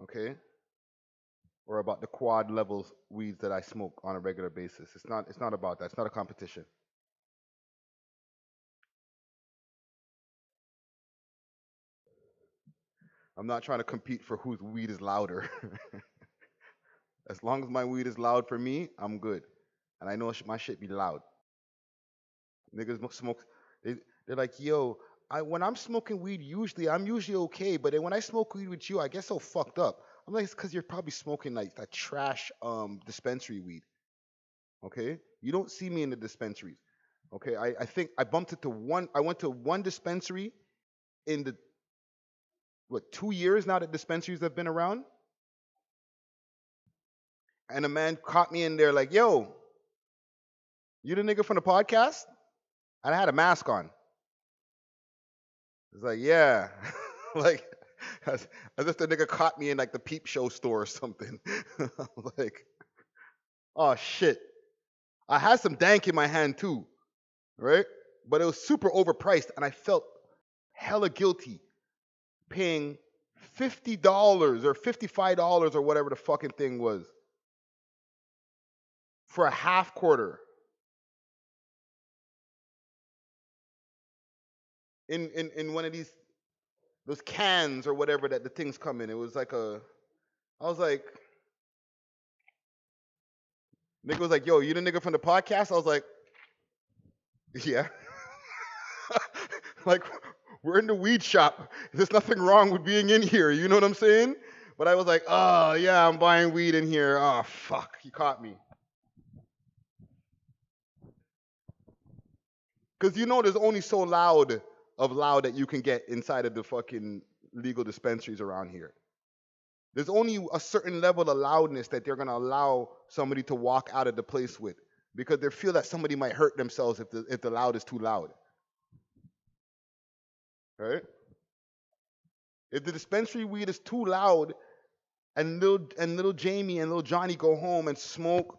Okay? Or about the quad level weeds that I smoke on a regular basis. It's not about that. It's not a competition. I'm not trying to compete for whose weed is louder. As long as my weed is loud for me, I'm good. And I know my shit be loud. Niggas smoke. They're like, yo, when I'm smoking weed, I'm usually okay, but then when I smoke weed with you, I get so fucked up. I'm like, it's because you're probably smoking like that trash dispensary weed. Okay, you don't see me in the dispensaries. Okay, I think I bumped into one. I went to one dispensary in the 2 years now that dispensaries have been around, and a man caught me in there like, yo, you the nigga from the podcast? And I had a mask on. It's like, yeah. Like, as if the nigga caught me in like the Peep Show store or something. Like, oh shit. I had some dank in my hand too, right? But it was super overpriced, and I felt hella guilty paying $50 or $55 or whatever the fucking thing was for a half quarter. In one of those cans or whatever that the things come in. It was like I was like, nigga was like, yo, you the nigga from the podcast? I was like, yeah. Like, we're in the weed shop. There's nothing wrong with being in here. You know what I'm saying? But I was like, oh, yeah, I'm buying weed in here. Oh, fuck, he caught me. Because there's only so loud that you can get inside of the fucking legal dispensaries around here. There's only a certain level of loudness that they're going to allow somebody to walk out of the place with, because they feel that somebody might hurt themselves if the loud is too loud. Right? If the dispensary weed is too loud and little Jamie and little Jonny go home and smoke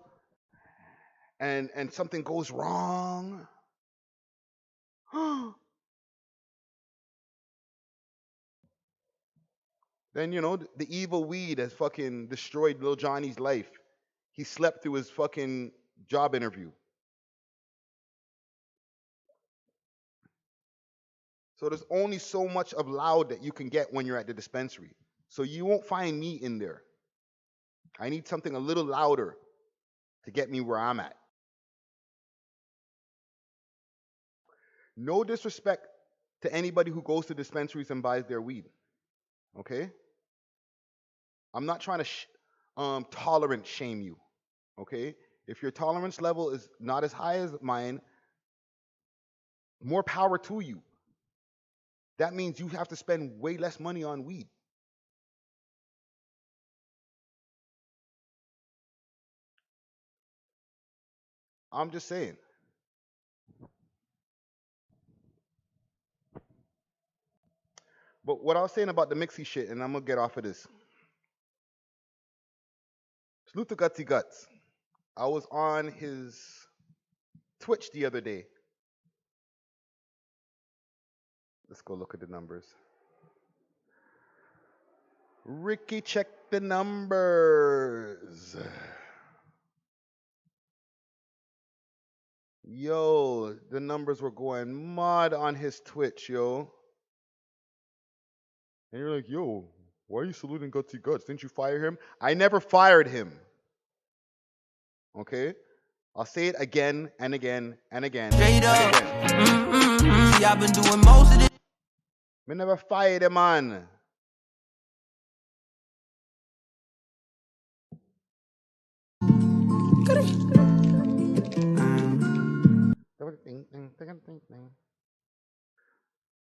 and something goes wrong, then the evil weed has fucking destroyed little Johnny's life. He slept through his fucking job interview. So there's only so much of loud that you can get when you're at the dispensary. So you won't find me in there. I need something a little louder to get me where I'm at. No disrespect to anybody who goes to dispensaries and buys their weed. Okay? I'm not trying to tolerance shame you. Okay? If your tolerance level is not as high as mine, more power to you. That means you have to spend way less money on weed. I'm just saying. But what I was saying about the mixy shit, and I'm going to get off of this. Salute to Gutsy Guts. I was on his Twitch the other day. Let's go look at the numbers. Ricky, check the numbers. Yo, the numbers were going mad on his Twitch, yo. And you're like, yo, why are you saluting Gutsy Guts? Didn't you fire him? I never fired him. Okay? I'll say it again and again and again. Straight up. See, I've been doing most of it. Me never fired him, man.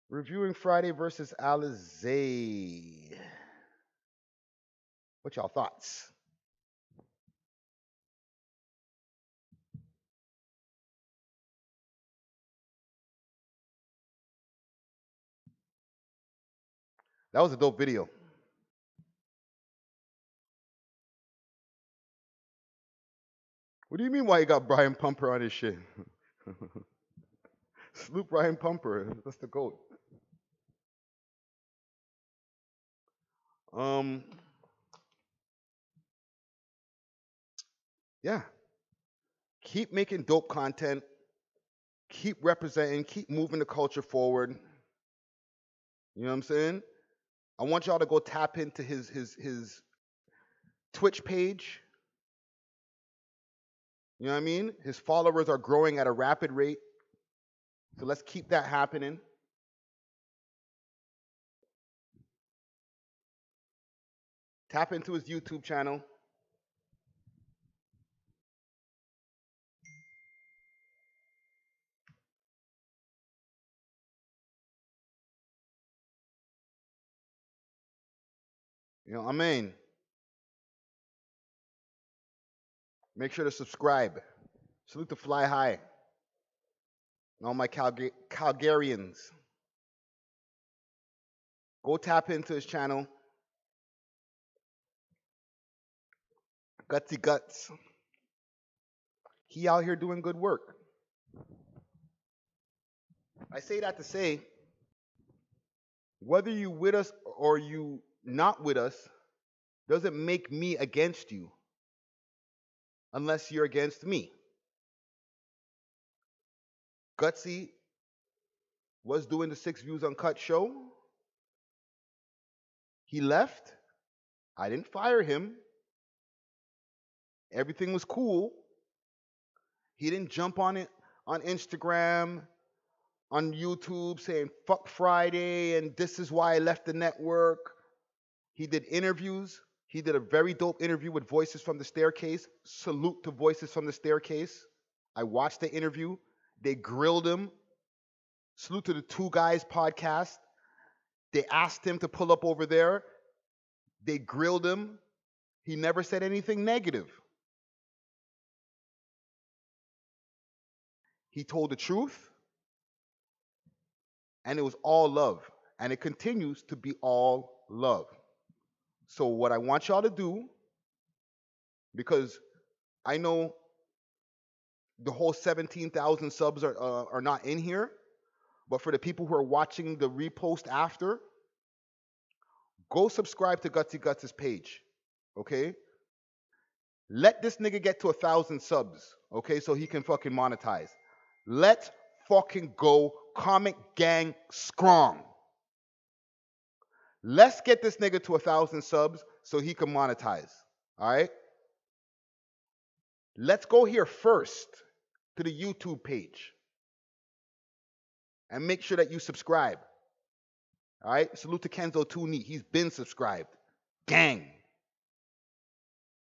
Reviewing Friday versus Alizé. What y'all thoughts? That was a dope video. What do you mean why you got Brian Pumper on his shit? Salute Brian Pumper. That's the GOAT. Yeah. Keep making dope content. Keep representing. Keep moving the culture forward. You know what I'm saying? I want y'all to go tap into his Twitch page. You know what I mean? His followers are growing at a rapid rate. So let's keep that happening. Tap into his YouTube channel. You know what I mean? Make sure to subscribe. Salute to Fly High. And all my Calgarians. Go tap into his channel. Gutsy Guts. He out here doing good work. I say that to say, whether you with us or you not with us, doesn't make me against you unless you're against me. Gutsy was doing the 6 Views Uncut show. He left. I didn't fire him. Everything was cool. He didn't jump on it on Instagram, on YouTube, saying fuck Friday and this is why I left the network. He did interviews. He did a very dope interview with Voices from the Staircase. Salute to Voices from the Staircase. I watched the interview. They grilled him. Salute to the Two Guys podcast. They asked him to pull up over there. They grilled him. He never said anything negative. He told the truth. And it was all love. And it continues to be all love. So what I want y'all to do, because I know the whole 17,000 subs are not in here, but for the people who are watching the repost after, go subscribe to Gutsy Guts' page, okay? Let this nigga get to 1,000 subs, okay, so he can fucking monetize. Let's fucking go Comic Gang strong. Let's get this nigga to 1,000 subs so he can monetize, all right? Let's go here first to the YouTube page and make sure that you subscribe, all right? Salute to Kenzo Tooney. He's been subscribed. Gang.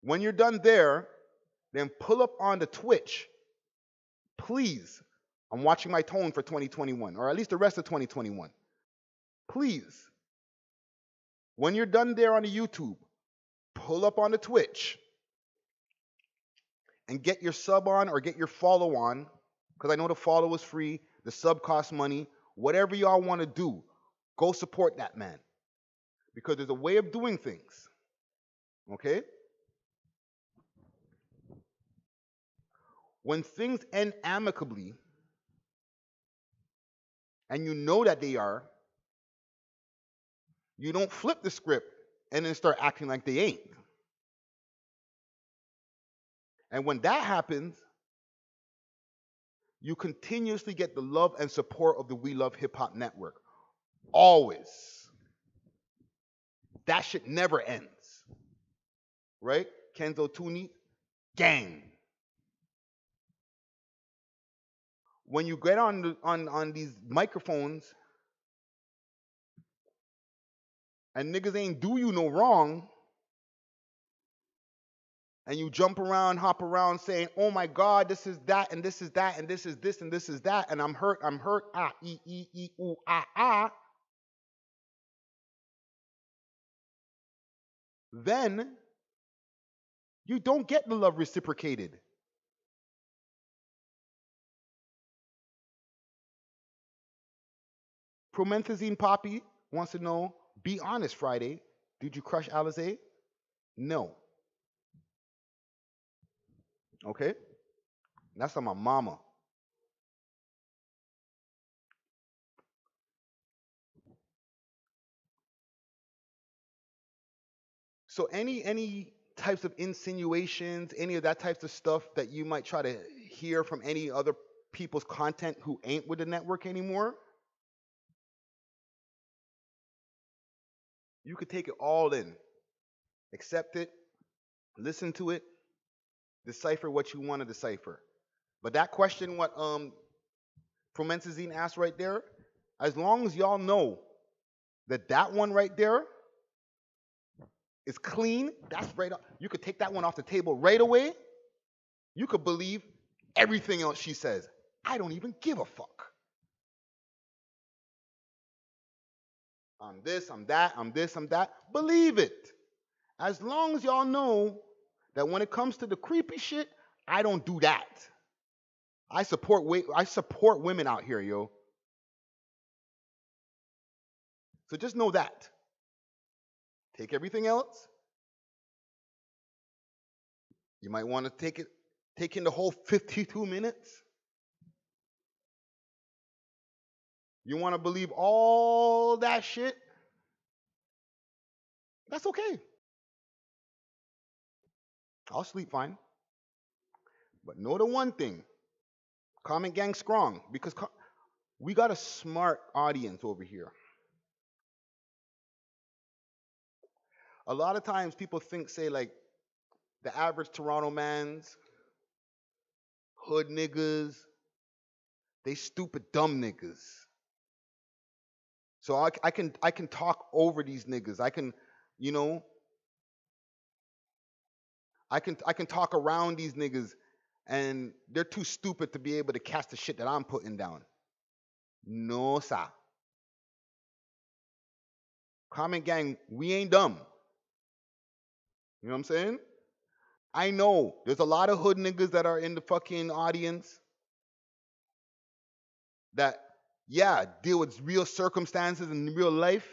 When you're done there, then pull up on the Twitch. Please. I'm watching my tone for 2021, or at least the rest of 2021. Please. When you're done there on the YouTube, pull up on the Twitch and get your sub on or get your follow on, because I know the follow is free, the sub costs money. Whatever y'all want to do, go support that man, because there's a way of doing things, okay? When things end amicably, and you know that they are, you don't flip the script and then start acting like they ain't. And when that happens, you continuously get the love and support of the We Love Hip Hop Network. Always. That shit never ends. Right? Kenzo Tooney, gang. When you get on these microphones and niggas ain't do you no wrong, and you jump around, hop around saying, oh my God, this is that, and this is that, and this is this, and this is that, and I'm hurt, ooh, then you don't get the love reciprocated. Promethazine Poppy wants to know, be honest, Friday, did you crush Alizé? No. Okay? That's on my mama. So any types of insinuations, any of that types of stuff that you might try to hear from any other people's content who ain't with the network anymore, you could take it all in. Accept it, listen to it, decipher what you want to decipher. But that question, what Promethazine ass right there, as long as y'all know that that one right there is clean, that's right up. You could take that one off the table right away. You could believe everything else she says. I don't even give a fuck. I'm this, I'm that, I'm this, I'm that. Believe it. As long as y'all know that when it comes to the creepy shit, I don't do that. I support women out here, yo. So just know that. Take everything else. You might want to take in the whole 52 minutes. You want to believe all that shit? That's okay. I'll sleep fine. But know the one thing. Comment gang strong. Because we got a smart audience over here. A lot of times people say like the average Toronto mans, hood niggas, they stupid dumb niggas. So I can talk over these niggas. I can, you know, I can talk around these niggas, and they're too stupid to be able to catch the shit that I'm putting down. No, sir. Comment gang, we ain't dumb. You know what I'm saying? I know there's a lot of hood niggas that are in the fucking audience that, yeah, deal with real circumstances in real life.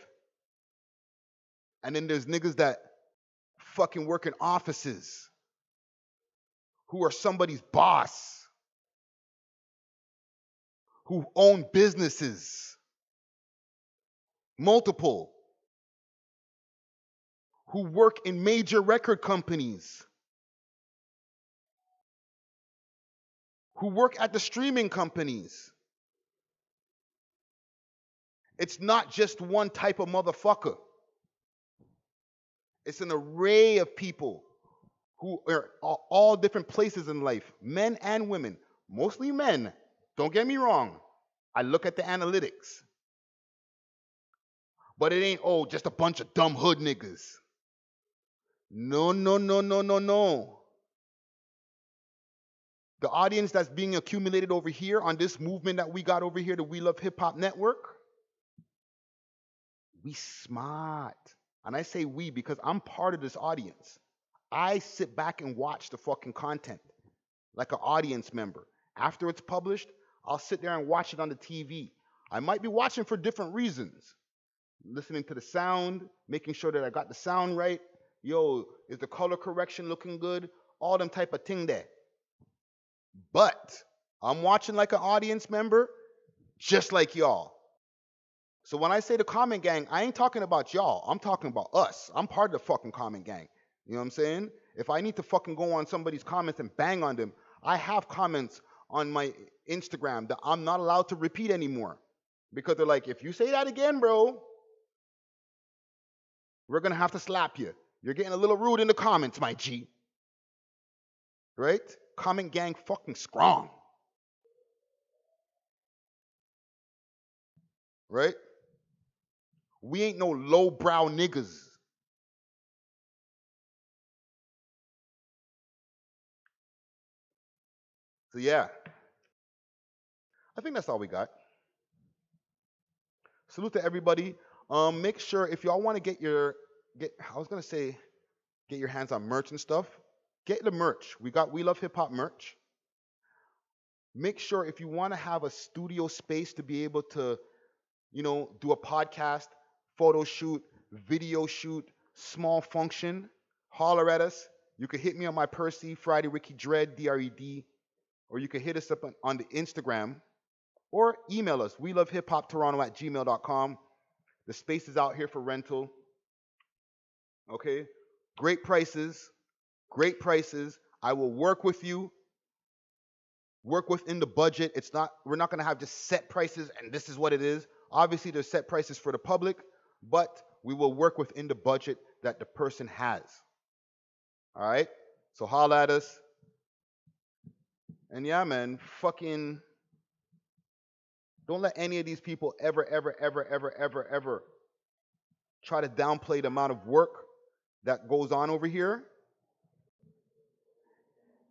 And then there's niggas that fucking work in offices who are somebody's boss, who own businesses, multiple, who work in major record companies, who work at the streaming companies. It's not just one type of motherfucker. It's an array of people who are all different places in life, men and women, mostly men. Don't get me wrong. I look at the analytics. But it ain't, just a bunch of dumb hood niggas. No, no, no, no, no, no. The audience that's being accumulated over here on this movement that we got over here, the We Love Hip Hop Network, we smart. And I say we because I'm part of this audience. I sit back and watch the fucking content like an audience member. After it's published, I'll sit there and watch it on the TV. I might be watching for different reasons. Listening to the sound, making sure that I got the sound right. Yo, is the color correction looking good? All them type of thing there. But I'm watching like an audience member, just like y'all. So when I say the comment gang, I ain't talking about y'all. I'm talking about us. I'm part of the fucking comment gang. You know what I'm saying? If I need to fucking go on somebody's comments and bang on them, I have comments on my Instagram that I'm not allowed to repeat anymore. Because they're like, if you say that again, bro, we're going to have to slap you. You're getting a little rude in the comments, my G. Right? Comment gang fucking strong. Right? We ain't no lowbrow niggas. So yeah, I think that's all we got. Salute to everybody. Make sure if y'all want to get your hands on merch and stuff, get the merch. We got We Love Hip Hop merch. Make sure if you want to have a studio space to be able to, do a podcast, photo shoot, video shoot, small function, holler at us. You can hit me on my Percy, Friday Ricky Dread, DRED, or you can hit us up on the Instagram, or email us, welovehiphoptoronto@gmail.com. The space is out here for rental. Okay? Great prices. Great prices. I will work with you. Work within the budget. We're not going to have just set prices and this is what it is. Obviously, there's set prices for the public, but we will work within the budget that the person has. All right? So holla at us. And yeah, man, fucking Don't let any of these people ever try to downplay the amount of work that goes on over here.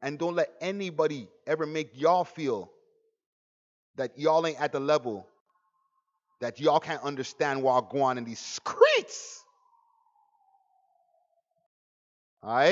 And don't let anybody ever make y'all feel that y'all ain't at the level that y'all can't understand while going on in these streets. All right?